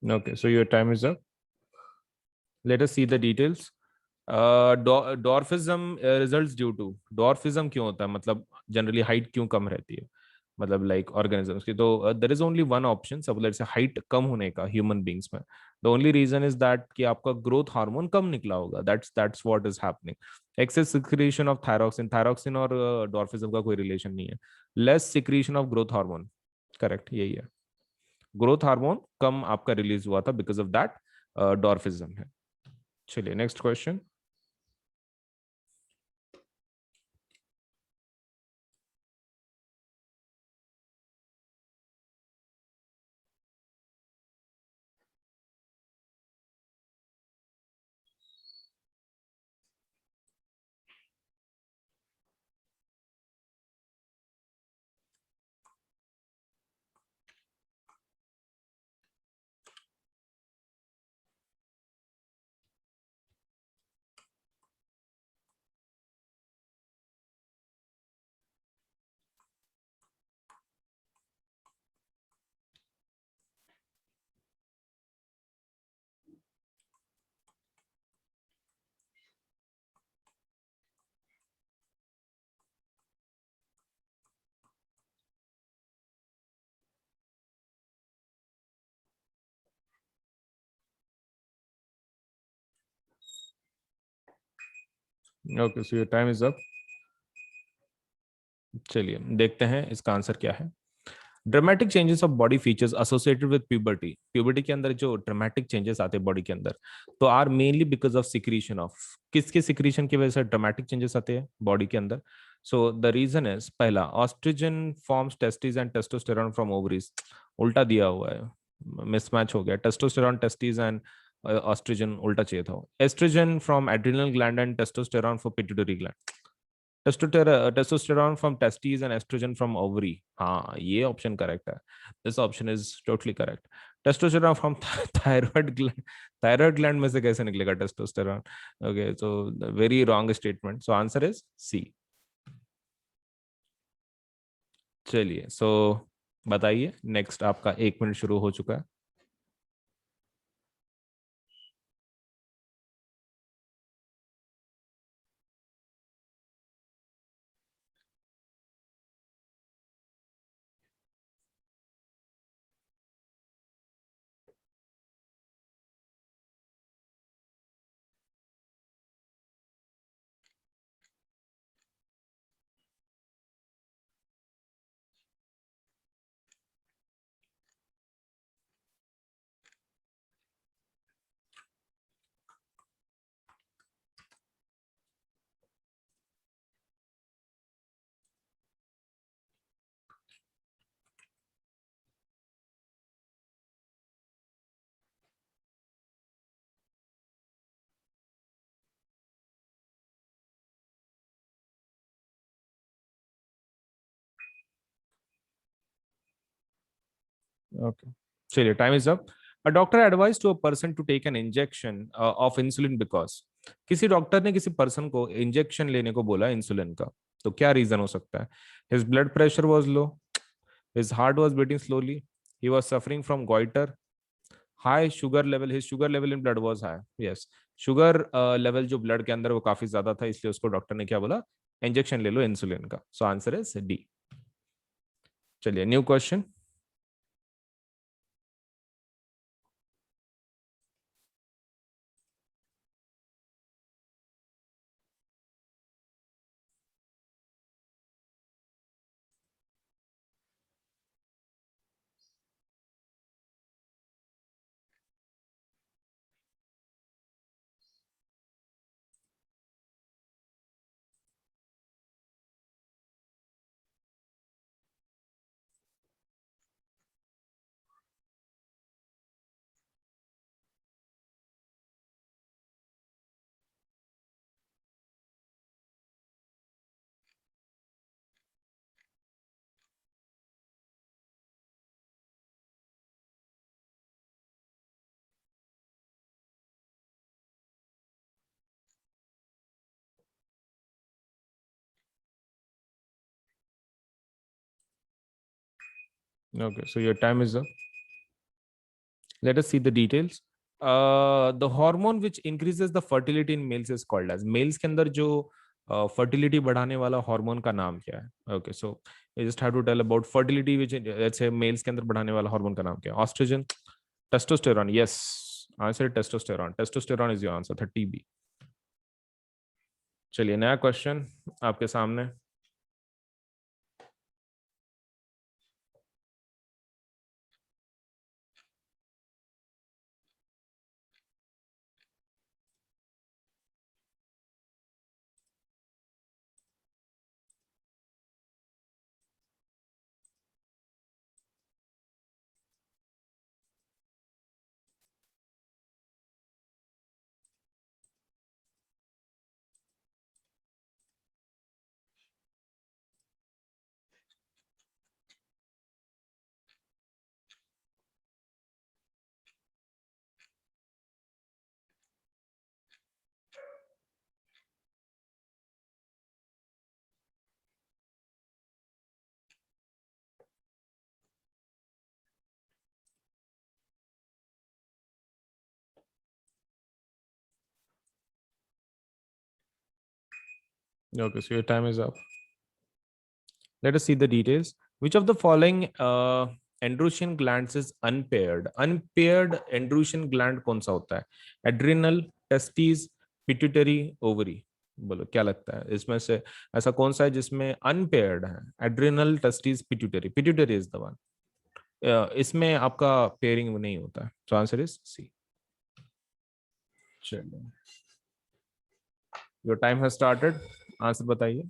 Speaker 1: Okay, so your time is up. Let us see the details. Dwarfism results due to, dwarfism क्यों होता है, मतलब जनरली हाइट क्यों कम रहती है, मतलब लाइक ऑर्गेनिजम्स की, तो there is only one option, so let's say height कम होने का ह्यूमन बींग्स में। The only reason is that कि आपका ग्रोथ हार्मोन कम निकला होगा, that's what is happening. Excess secretion of thyroxine, thyroxine और डॉर्फिज्म का कोई रिलेशन नहीं है। Less secretion of growth hormone, correct यही है। ग्रोथ हार्मोन कम आपका रिलीज हुआ था, बिकॉज ऑफ दैट डॉर्फिज्म है। चलिए next question. Okay, so your time is up. चलिए देखते हैं इसका आंसर क्या है। Dramatic changes of body features associated with puberty, puberty के अंदर जो ड्रामेटिक चेंजेस आते हैं बॉडी के अंदर, तो are mainly because of secretion of, किसके सिक्रीशन की वजह से ड्रामेटिक चेंजेस आते हैं बॉडी के अंदर। सो द रीजन इज, पहला, oestrogen forms testis and testosterone from ovaries, उल्टा दिया हुआ है, मिसमैच हो गया, टेस्टोस्टेरॉन टेस्टिस एंड ऑस्ट्रोजन उल्टा चाहिए था। Oestrogen from adrenal gland and testosterone for pituitary gland, testosterone from testes and oestrogen from ovary, हाँ ये ऑप्शन करेक्ट है, this option is totally correct. Testosterone from thyroid gland, thyroid gland में से कैसे निकलेगा testosterone? Okay, so very wrong statement, so answer is C. चलिए so बताइए next, आपका 1 मिनट शुरू हो चुका है। ओके, चलिए time is up. A doctor advise to a person to take an injection of insulin because, किसी डॉक्टर ने किसी पर्सन को इंजेक्शन लेने को बोला इंसुलिन का, तो क्या रीजन हो सकता है? His blood pressure was low, his heart was beating slowly, he was suffering from goitre, high sugar level, his sugar level in blood was high, yes, sugar level जो ब्लड के अंदर वो काफी ज्यादा था, इसलिए उसको डॉक्टर ने क्या बोला, इंजेक्शन ले लो इंसुलिन का। So answer is D. चलिए new question. Okay, so your time is up. Let us see the details. The hormone which increases the fertility in males is called as, males के अंदर जो fertility बढ़ाने वाला hormone का नाम क्या है? Okay, so you just have to tell about fertility which, let's say, males के अंदर बढ़ाने वाला हार्मोन का नाम क्या है? Estrogen, testosterone. Yes, answer is testosterone. Testosterone is your answer, 30B. चलिए नया क्वेश्चन आपके सामने. Okay, so your time is up. Let us see the details. Which of the following androgen glands is unpaired? Unpaired androgen gland कौन सा होता है? Adrenal, testes, pituitary, ovary. बोलो क्या लगता है इसमें से ऐसा कौन सा है जिसमें अनपेयर्ड है? Adrenal, testis, pituitary. Pituitary is the one. इसमें आपका पेयरिंग नहीं होता है. So answer is C. चलिए, your time has started. Answer बताइए.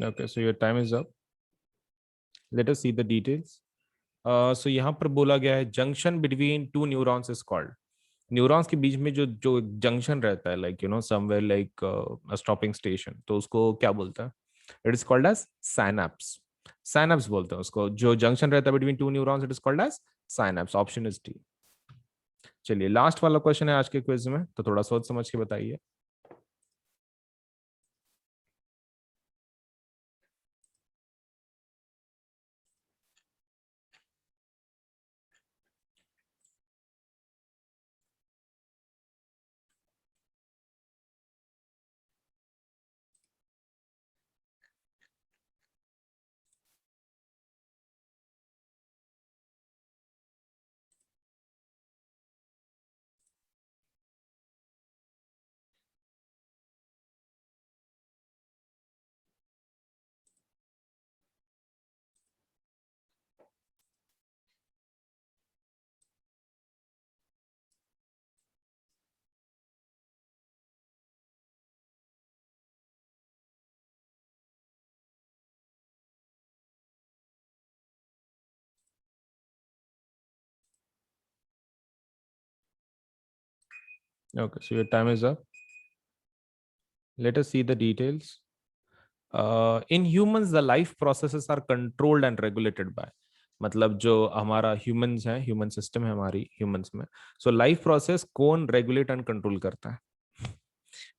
Speaker 1: Okay, so your time is up. Let us see the details. So यहाँ पर बोला गया है junction between two neurons is called. Neurons के बीच में जो जो जंक्शन रहता है, like somewhere like stopping station, तो उसको क्या बोलता है? It is called as synapse. Synapse बोलते हैं उसको. जो जंक्शन रहता है between two neurons, it is called as synapse. Option is D. चलिए लास्ट वाला क्वेश्चन है आज के क्विज में, तो थोड़ा सोच समझ के बताइए. Okay, so your time is up. Let us see the details. In humans, the life processes are controlled and regulated by, मतलब जो हमारा ह्यूमंस है, ह्यूमन सिस्टम है हमारी ह्यूमंस में, सो लाइफ प्रोसेस कौन रेगुलेट एंड कंट्रोल करता है?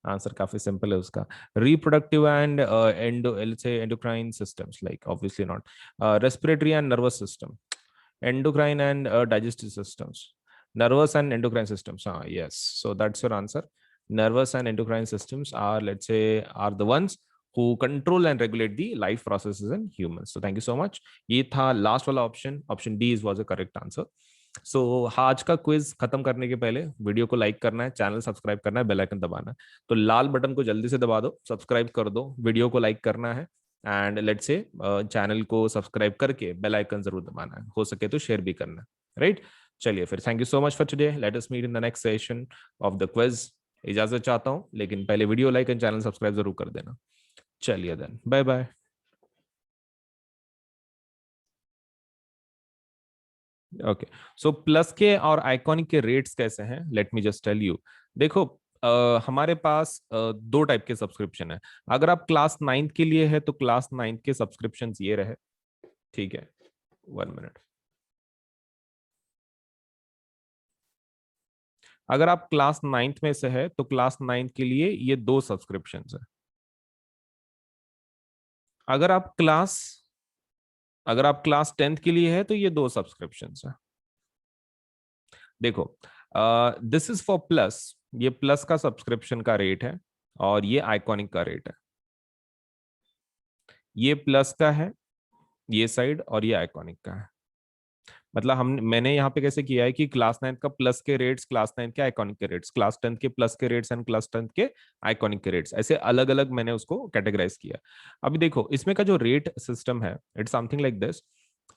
Speaker 1: आंसर काफी सिंपल है उसका. Reproductive and endocrine systems, like obviously not. Respiratory and nervous system. endocrine and digestive systems. Nervous and endocrine systems. Yes, so that's your answer. Nervous and endocrine systems are, let's say, are the ones who control and regulate the life processes in humans. So thank you so much. ये था last वाला option. Option D was a correct answer. सो आज का quiz खत्म करने के पहले video को लाइक करना है, चैनल सब्सक्राइब करना है, बेल आइकन दबाना है। तो लाल बटन को जल्दी से दबा दो, सब्सक्राइब कर दो, वीडियो को लाइक करना है, एंड लेट्स से चैनल को सब्सक्राइब करके बेल आइकन जरूर दबाना है, हो सके तो शेयर भी करना है, राइट। चलिए फिर, thank you so much for today, let us meet in the next session of the quiz. इजाजत चाहता हूँ, लेकिन पहले video like and channel subscribe जरूर कर देना। चलिए then, bye bye. Okay, so plus के और आइकॉनिक के रेट्स कैसे हैं, let me just tell you. देखो, हमारे पास दो टाइप के सब्सक्रिप्शन है। अगर आप क्लास नाइन्थ के लिए है तो क्लास नाइन्थ के सब्सक्रिप्शन ये रहे, ठीक है। 1 मिनट। अगर आप क्लास नाइन्थ में से है तो क्लास नाइन्थ के लिए ये दो सब्सक्रिप्शन है। अगर आप क्लास अगर आप क्लास टेंथ के लिए है तो ये दो सब्सक्रिप्शन है। देखो, दिस इज फॉर प्लस, ये प्लस का सब्सक्रिप्शन का रेट है, और ये आइकॉनिक का रेट है। ये प्लस का है ये साइड, और ये आइकॉनिक का है। मतलब हम मैंने यहाँ पे कैसे किया है कि क्लास नाइन्थ का प्लस के रेट्स, क्लास नाइन्थ के आइकॉनिक के रेट्स, क्लास टेंथ के प्लस के रेट्स एंड क्लास टेंथ के आइकॉनिक के रेट्स, ऐसे अलग अलग मैंने उसको कैटेगराइज किया। अभी देखो, इसमें का जो रेट सिस्टम है, इट्स समथिंग लाइक दिस।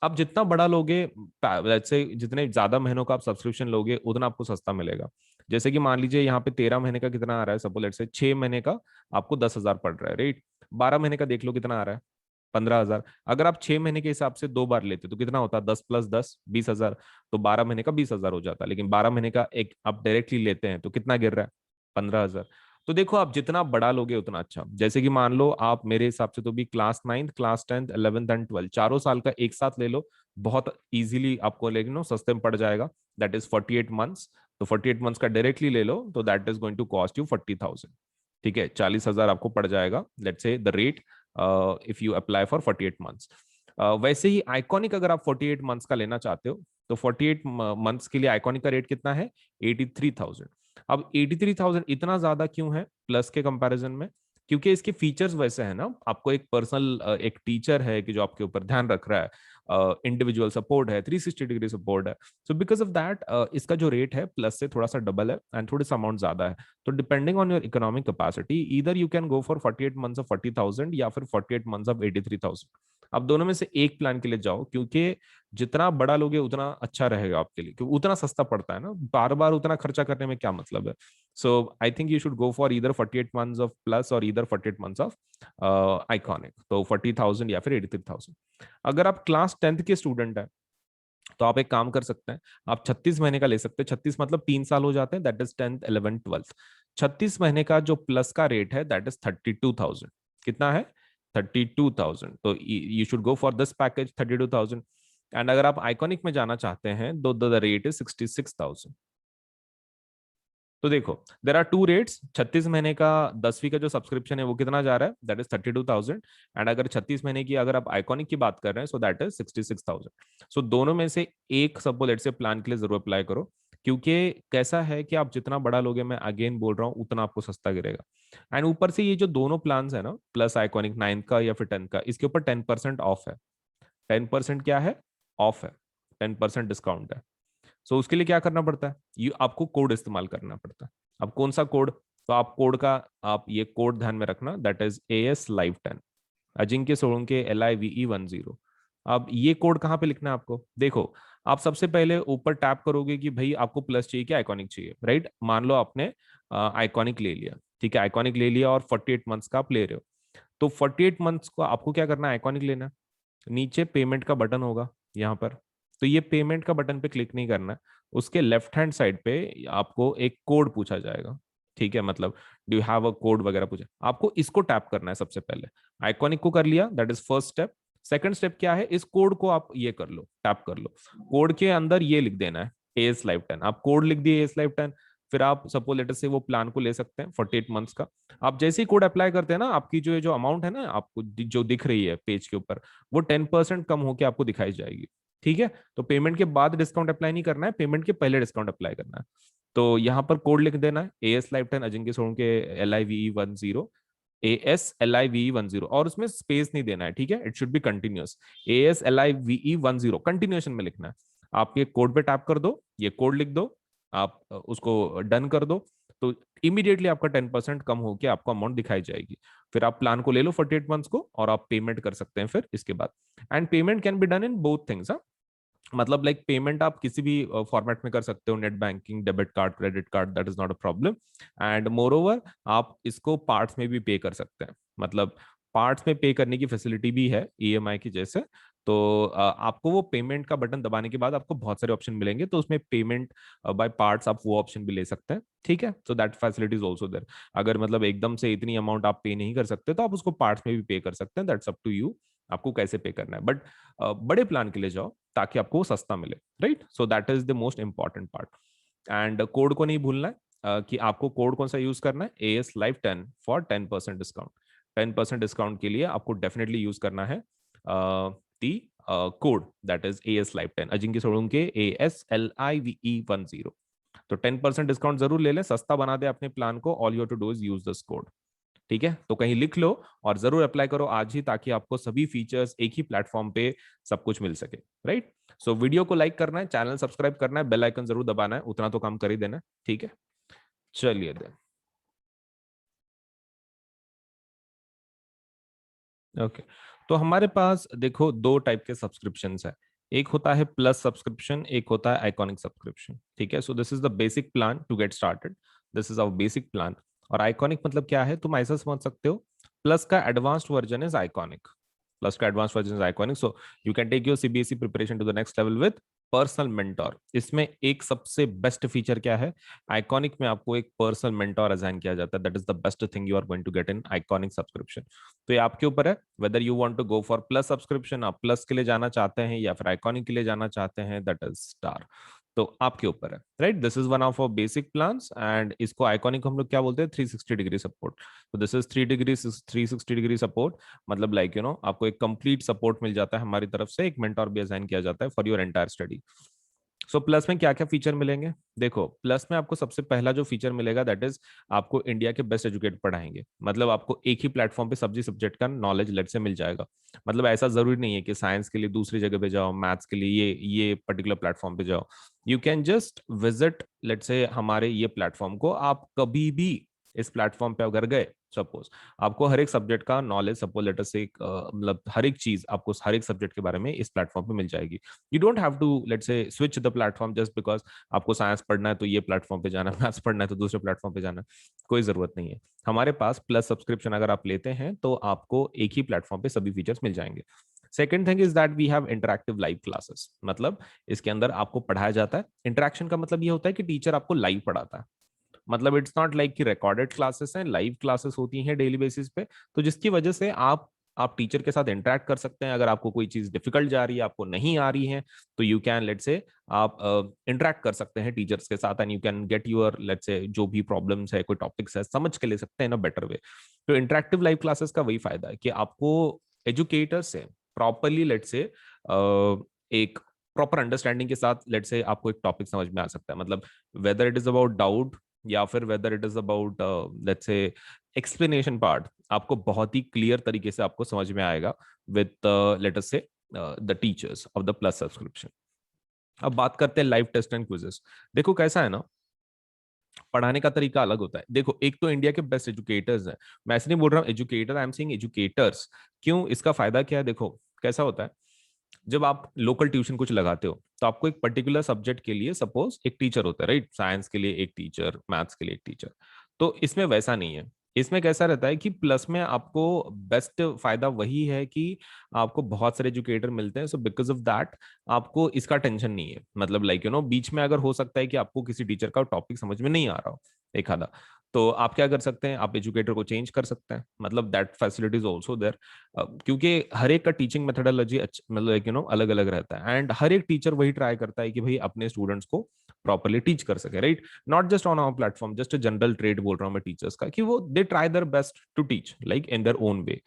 Speaker 1: आप जितना बड़ा लोगे, जैसे जितने ज्यादा महीनों का आप सब्सक्रिप्शन लोगे उतना आपको सस्ता मिलेगा। जैसे कि मान लीजिए यहाँ पे 13 महीने का कितना आ रहा है, सपोज लेट से 6 महीने का आपको 10,000 पड़ रहा है, राइट। 12 महीने का देख लो कितना आ रहा है, 15,000। अगर आप 6 महीने के हिसाब से दो बार लेते तो कितना होता, 10 + 10 20,000। तो 12 महीने का 20,000 हो जाता, लेकिन 12 महीने का एक आप डायरेक्टली लेते हैं तो कितना गिर रहा है, 15,000। तो देखो, आप जितना बड़ा लोगे उतना अच्छा। जैसे कि मान लो आप मेरे हिसाब से तो भी class ninth, class tenth, 11th and 12th चारों साल का एक साथ ले लो, बहुत इजीली आपको, लेकिन नो सस्ते में पड़ जाएगा। That is 48 months. तो 48 मंथ्स का डायरेक्टली ले लो तो that is going to cost you 40,000। ठीक है, 40,000 आपको पड़ जाएगा, let's say the rate, if you apply for 48 months. वैसे ही आइकॉनिक अगर आप 48 मंथ्स का लेना चाहते हो तो 48 मंथ्स के लिए आइकॉनिक का रेट कितना है, 83,000। अब 83,000 इतना ज्यादा क्यों है प्लस के कंपैरिजन में? क्योंकि इसके फीचर्स वैसे हैं ना, आपको एक पर्सनल एक टीचर है कि जो आपके ऊपर ध्यान रख रहा है, इंडिविजुअल सपोर्ट है, 360 डिग्री सपोर्ट है। सो बिकॉज ऑफ दैट इसका जो रेट है प्लस से थोड़ा सा डबल है, एंड थोड़ी सा अमाउंट ज्यादा है। तो depending on your economic capacity, इधर you can go for 48 months of 40,000 या फिर 48 मंथ्स ऑफ 83,000। आप दोनों में से एक प्लान के लिए जाओ, क्योंकि जितना बड़ा लोगे उतना अच्छा रहेगा आपके लिए, क्योंकि उतना सस्ता पड़ता है ना, बार बार उतना खर्चा करने में क्या मतलब है। So I think you should go for इधर 48 मंथ्स ऑफ प्लस और इधर 48 मंथ्स ऑफ आइकॉनिक, तो 40,000 या फिर 83,000। अगर आप क्लास टेंथ के स्टूडेंट हैं तो आप एक काम कर सकते हैं, आप 36 महीने का ले सकते हैं। 36 मतलब 3 साल हो जाते हैं, that is 10th 11th 12th। 36 महीने का जो प्लस का रेट है दैट इज 32,000। कितना है, 32,000। तो you should go for this package 32,000। And अगर आप आइकॉनिक में जाना चाहते हैं तो द रेट इज 66,000। तो देखो, देर आर टू रेट्स। 36 महीने का 10वीं का जो सब्सक्रिप्शन है वो कितना जा रहा है, दैट इज 32,000। एंड अगर 36 महीने की अगर आप आइकॉनिक की बात कर रहे हैं सो दैट इज 66,000। सो दोनों में से एक सपोज लेट से प्लान के लिए जरूर अप्लाई करो, क्योंकि कैसा है कि आप जितना बड़ा लोगे, मैं अगेन बोल रहा हूँ, उतना आपको सस्ता गिरेगा। एंड ऊपर से ये जो दोनों प्लान है ना, प्लस आइकॉनिक 9th का या फिर 10th का, इसके ऊपर 10% ऑफ है। 10% क्या है, ऑफ है, 10% डिस्काउंट है। सो उसके लिए क्या करना पड़ता है, ये आपको कोड इस्तेमाल करना पड़ता है। अब कौन सा कोड, तो आप कोड का, आप ये कोड ध्यान में रखना, that is AS Live 10, Ajinkya Solanke LIVE 10। अब ये कोड कहाँ पे लिखना है आपको, देखो, आप सबसे पहले ऊपर टैप करोगे कि भाई आपको प्लस चाहिए कि आइकॉनिक चाहिए, राइट। मान लो आपने आइकॉनिक ले लिया, ठीक है, आइकॉनिक ले लिया और 48 मंथ्स का आप ले रहे हो। तो 48 मंथ्स को आपको क्या करना है, आइकॉनिक लेना है। नीचे पेमेंट का बटन होगा यहाँ पर, तो ये पेमेंट का बटन पे क्लिक नहीं करना है। उसके लेफ्ट हैंड साइड पे आपको एक कोड पूछा जाएगा, ठीक है, मतलब do you have a code वगैरह पूछा, आपको इसको टैप करना है सबसे पहले। आइकॉनिक को कर लिया, that is first step. Second step क्या है, इस कोड को आप ये कर लो, टैप कर लो। कोड के अंदर ये लिख देना है AS Live 10। आप कोड लिख दिए AS Live 10, फिर आप सपोज लेटर से वो प्लान को ले सकते हैं 48 मंथ्स का। आप जैसे ही कोड अप्लाई करते हैं ना, आपकी जो अमाउंट है ना आपको जो दिख रही है पेज के ऊपर, वो 10% कम होकर आपको दिखाई जाएगी। ठीक है, तो पेमेंट के बाद डिस्काउंट अप्लाई नहीं करना है, पेमेंट के पहले डिस्काउंट अप्लाई करना है। तो यहाँ पर कोड लिख देना है AS Live 10 Ajinkya Solanke LIVE 10, ASLIVE 10, और उसमें स्पेस नहीं देना है, ठीक है, it should be continuous. ASLIVE 10 continuation में लिखना है। आप ये कोड पे टैप कर दो, ये कोड लिख दो, आप उसको डन कर दो, तो इमीडिएटली आपका 10% कम होकर आपको अमाउंट दिखाई जाएगी। फिर आप प्लान को ले लो 48 मंथ्स को और आप पेमेंट कर सकते हैं फिर इसके बाद। And payment can be done in both things. मतलब लाइक पेमेंट आप किसी भी फॉर्मेट में कर सकते हो, net banking, debit card, credit card, that is not a problem. And more over आप इसको पार्ट्स में भी पे कर सकते हैं, मतलब पार्ट्स में पे करने की फैसिलिटी भी है ईएमआई की जैसे। तो आपको वो पेमेंट का बटन दबाने के बाद आपको बहुत सारे ऑप्शन मिलेंगे, तो उसमें पेमेंट बाय पार्ट्स आप वो ऑप्शन भी ले सकते हैं, ठीक है। So that facility is also there. अगर मतलब एकदम से इतनी अमाउंट आप पे नहीं कर सकते तो आप उसको पार्ट्स में भी पे कर सकते हैं, दैट्स अप टू यू, आपको कैसे पे करना है। बट बड़े प्लान के लिए जाओ ताकि आपको वो सस्ता मिले, right. So that is the most important part. And code को नहीं भूलना है कि आपको कोड कौन सा यूज करना है, AS Live 10 for 10% discount. 10% discount के लिए आपको डेफिनेटली यूज करना है दी code that is AS Live 10, Ajinkya Solanke ASLIVE10। तो 10% डिस्काउंट जरूर ले लें, सस्ता बना दे अपने प्लान को। All you to do is use this code, ठीक है। तो कहीं लिख लो और जरूर अप्लाई करो आज ही, ताकि आपको सभी फीचर्स एक ही प्लेटफॉर्म पे सब कुछ मिल सके, राइट। सो वीडियो को लाइक करना है, चैनल सब्सक्राइब करना है, बेल आइकन जरूर दबाना है, उतना तो काम कर ही देना है, ठीक है। चलिए देन, ओके। तो हमारे पास देखो दो टाइप के सब्सक्रिप्शन है। एक होता है प्लस सब्सक्रिप्शन, एक होता है आइकॉनिक सब्सक्रिप्शन, ठीक है। So this is the basic plan to get started, this is our basic plan. और आइकॉनिक मतलब क्या है, तुम ऐसा समझ सकते हो, प्लस का advanced version is iconic. Plus का advance version is iconic, so you can take your CBSE preparation to the next level with personal mentor. इसमें एक सबसे बेस्ट फीचर क्या है, आइकॉनिक में आपको एक पर्सनल मेंटोर असाइन किया जाता है, that is the best thing you are going to get in iconic subscription. तो ये आपके ऊपर है whether you want to go for plus subscription, आप प्लस के लिए जाना चाहते हैं या फिर आइकॉनिक के लिए जाना चाहते हैं, दैट इज स्टार। तो आपके ऊपर है, right. This is one of our basic plans and इसको आइकॉनिक हम लोग क्या बोलते हैं, 360 डिग्री सपोर्ट। तो दिस इज 360 डिग्री सपोर्ट, मतलब लाइक यू नो आपको एक कंप्लीट सपोर्ट मिल जाता है हमारी तरफ से, एक मेंटोर भी असाइन किया जाता है for your entire study. So plus में क्या क्या फीचर मिलेंगे, देखो प्लस में आपको सबसे पहला जो फीचर मिलेगा दैट इज आपको इंडिया के बेस्ट एजुकेट पढ़ाएंगे। मतलब आपको एक ही प्लेटफॉर्म पे सभी सब्जेक्ट का नॉलेज लेट से मिल जाएगा। मतलब ऐसा जरूरी नहीं है कि साइंस के लिए दूसरी जगह पे जाओ, मैथ्स के लिए ये पर्टिकुलर प्लेटफॉर्म पे जाओ। You can just visit let say हमारे ये प्लेटफॉर्म को, आप कभी भी इस प्लेटफॉर्म पे अगर गए, सपोज आपको हर एक सब्जेक्ट का नॉलेज, सपोज लेटर से मतलब हर एक चीज आपको हर एक सब्जेक्ट के बारे में इस प्लेटफॉर्म पे मिल जाएगी। You don't have to let say switch the platform just because आपको साइंस पढ़ना है तो ये प्लेटफॉर्म पे जाना है, मैथ्स पढ़ना है तो दूसरे प्लेटफॉर्म पे जाना है, कोई जरूरत नहीं है। हमारे पास प्लस सब्सक्रिप्शन अगर आप लेते हैं तो आपको एक ही प्लेटफॉर्म पे सभी फीचर्स मिल जाएंगे। Second thing is that we have interactive live classes, मतलब इसके अंदर आपको पढ़ाया जाता है। इंटरेक्शन का मतलब ये होता है कि टीचर आपको लाइव पढ़ाता है, मतलब इट्स नॉट लाइक कि रिकॉर्डेड क्लासेस हैं, लाइव क्लासेस होती हैं डेली बेसिस पे। तो जिसकी वजह से आप टीचर के साथ इंटरेक्ट कर सकते हैं। अगर आपको कोई चीज डिफिकल्ट जा रही है, आपको नहीं आ रही है, तो यू कैन लेट से आप इंटरेक्ट कर सकते हैं टीचर्स के साथ and you can get your let say जो भी प्रॉब्लम्स है, कोई टॉपिक्स है, समझ के ले सकते हैं इन अ बेटर वे। तो इंटरेक्टिव लाइव क्लासेस का वही फायदा है कि आपको एजुकेटर से प्रॉपरली लेट से एक प्रॉपर अंडरस्टैंडिंग के साथ लेट से आपको एक टॉपिक समझ में आ सकता है। मतलब whether it is about doubt या फिर whether it is about let's say explanation part, आपको बहुत ही क्लियर तरीके से आपको समझ में आएगा विद लेट अस से the teachers of the plus subscription. अब बात करते हैं लाइव टेस्ट एंड क्विजेस। देखो कैसा है ना, पढ़ाने का तरीका अलग होता है। देखो एक तो इंडिया के बेस्ट एजुकेटर्स हैं, मैं ऐसे नहीं बोल रहा हूँ educator, I am saying educators. क्यों, इसका फायदा क्या है, देखो कैसा होता है, जब आप लोकल ट्यूशन कुछ लगाते हो तो आपको एक पर्टिकुलर सब्जेक्ट के लिए सपोज एक टीचर होता है, राइट। साइंस के लिए एक टीचर, मैथ्स के लिए एक टीचर। तो इसमें वैसा नहीं है। इसमें कैसा रहता है कि प्लस में आपको बेस्ट फायदा वही है कि आपको बहुत सारे एजुकेटर मिलते हैं, सो बिकॉज ऑफ दैट आपको इसका टेंशन नहीं है। मतलब लाइक यू नो बीच में अगर हो सकता है कि आपको किसी टीचर का टॉपिक समझ में नहीं आ रहा हो एक आधा, तो आप क्या कर सकते हैं, आप एजुकेटर को चेंज कर सकते हैं। मतलब that facility is also there, क्योंकि हर एक का टीचिंग मेथोडोलॉजी मतलब यू नो अलग अलग रहता है एंड हर एक टीचर वही ट्राई करता है कि भाई अपने स्टूडेंट्स को प्रॉपरली टीच कर सके, right. Not just on our platform, just general trade बोल रहा हूँ मैं टीचर्स का, कि वो they try their best to teach like in their own way.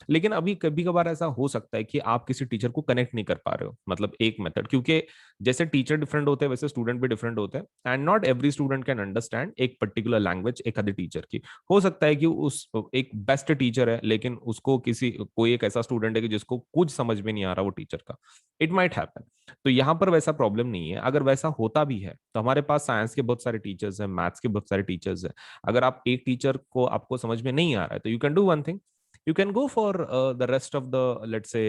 Speaker 1: लेकिन अभी कभी कभार ऐसा हो सकता है कि आप किसी टीचर को कनेक्ट नहीं कर पा रहे हो, मतलब एक मेथड, क्योंकि जैसे टीचर डिफरेंट होते हैं वैसे स्टूडेंट भी डिफरेंट होते हैं, and not every student can understand एक पर्टिकुलर लैंग्वेज एक आधे टीचर की। हो सकता है कि उस एक बेस्ट टीचर है लेकिन उसको किसी कोई एक ऐसा स्टूडेंट है कि जिसको कुछ समझ में नहीं आ रहा वो टीचर का, इट माइट हैपन। तो यहाँ पर वैसा प्रॉब्लम नहीं है। अगर वैसा होता भी है तो हमारे पास साइंस के बहुत सारे टीचर्स हैं, मैथ्स के बहुत सारे टीचर्स हैं। अगर आप एक टीचर को आपको समझ में नहीं आ रहा है तो you can do one thing, you can go for the rest of the, let's say,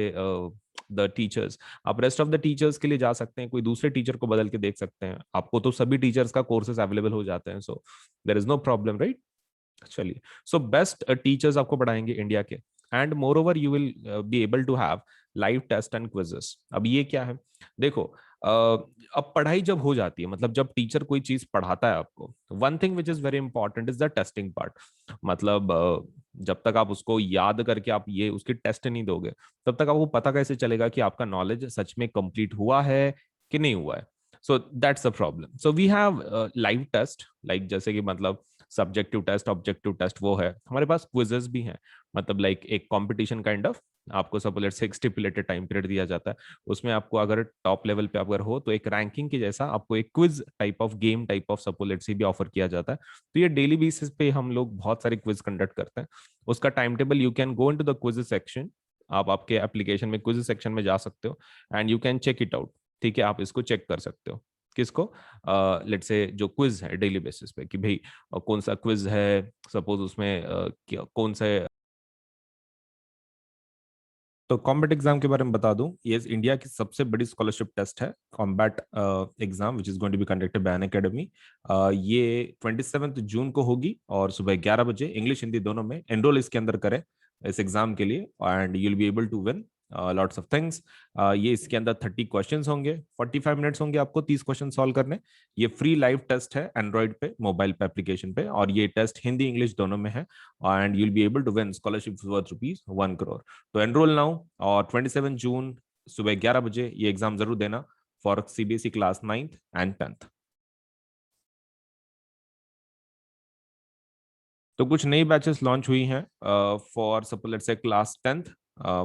Speaker 1: the teachers। आप रेस्ट ऑफ द टीचर्स के लिए जा सकते हैं, कोई दूसरे टीचर को बदल के देख सकते हैं, आपको तो सभी टीचर्स का कोर्सेज अवेलेबल हो जाते हैं, so there is no problem, right. चलिए, सो बेस्ट टीचर्स आपको पढ़ाएंगे इंडिया के, and moreover you will be able to have live test and quizzes. अब ये क्या है, देखो, अब पढ़ाई जब हो जाती है, मतलब जब टीचर कोई चीज पढ़ाता है आपको, one thing which is very important is the testing part. मतलब जब तक आप उसको याद करके आप ये उसकी टेस्ट नहीं दोगे, तब तक आपको पता कैसे चलेगा कि आपका नॉलेज सच में कंप्लीट हुआ है कि नहीं हुआ है। So that's a problem. So we have live test, like जैसे कि मतलब सब्जेक्टिव टेस्ट, ऑब्जेक्टिव टेस्ट वो है, हमारे पास क्विजेस भी हैं, मतलब लाइक एक कंपटीशन काइंड ऑफ। आपको सब लेट से एक स्टिपुलेटेड टाइम पीरियड दिया जाता है, उसमें आपको अगर टॉप लेवल पे अगर हो तो एक रैंकिंग के जैसा आपको एक quiz type of game type of सपोलेट से भी ऑफर किया जाता है। तो ये डेली बेसिस पे हम लोग बहुत सारे क्विज कंडक्ट करते हैं। उसका time table, you can go into the quiz section, आप आपके एप्लीकेशन में क्विज सेक्शन में जा सकते हो and you can check it out. ठीक है, आप इसको चेक कर सकते हो। किसको? लेट्स से जो क्विज है डेली बेसिस पे, कि भाई कौन सा क्विज है, सपोज उसमें कौन सा। तो कॉम्बैट एग्जाम के बारे में बता दूं, ये इंडिया की सबसे बड़ी स्कॉलरशिप टेस्ट है, combat exam which is going to be conducted by Unacademy. ये 27 जून को होगी और सुबह 11 बजे, इंग्लिश हिंदी दोनों में। एनरोल इसके अंदर करें इस एग्जाम के लिए and you will be able to win lots of things. ये इसके अंदर 30 क्वेश्चंस होंगे, 45 मिनट्स होंगे आपको 30 क्वेश्चन सॉल्व करने। ये फ्री लाइव टेस्ट है एंड्रॉइड पे, मोबाइल पे, एप्लीकेशन पे, और ये टेस्ट हिंदी इंग्लिश दोनों में है and you will be able to win scholarship worth ₹1 crore. तो एनरोल नाउ, और 27 जून सुबह 11 बजे ये एग्जाम जरूर देना for CBSE class 9th and 10th। तो कुछ नई बैचेस लॉन्च हुई हैं for suppose let's say class 10th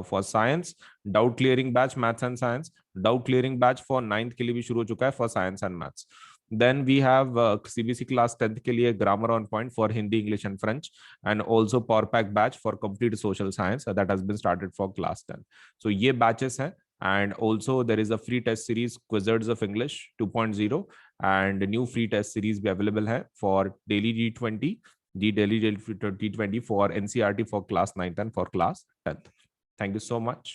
Speaker 1: for science, doubt clearing batch maths and science. Doubt clearing batch for 9th के लिए भी शुरू हो चुका है for science and maths. Then we have CBSE class 10th के लिए grammar on point for Hindi English and French, and also power pack batch for complete social science that has been started for class 10। So ये batches हैं, and also there is a free test series Quizzards of English 2.0, and new free test series भी available है for daily D20, the daily T20 for NCRT for class 9th and for class 10th. Thank you so much.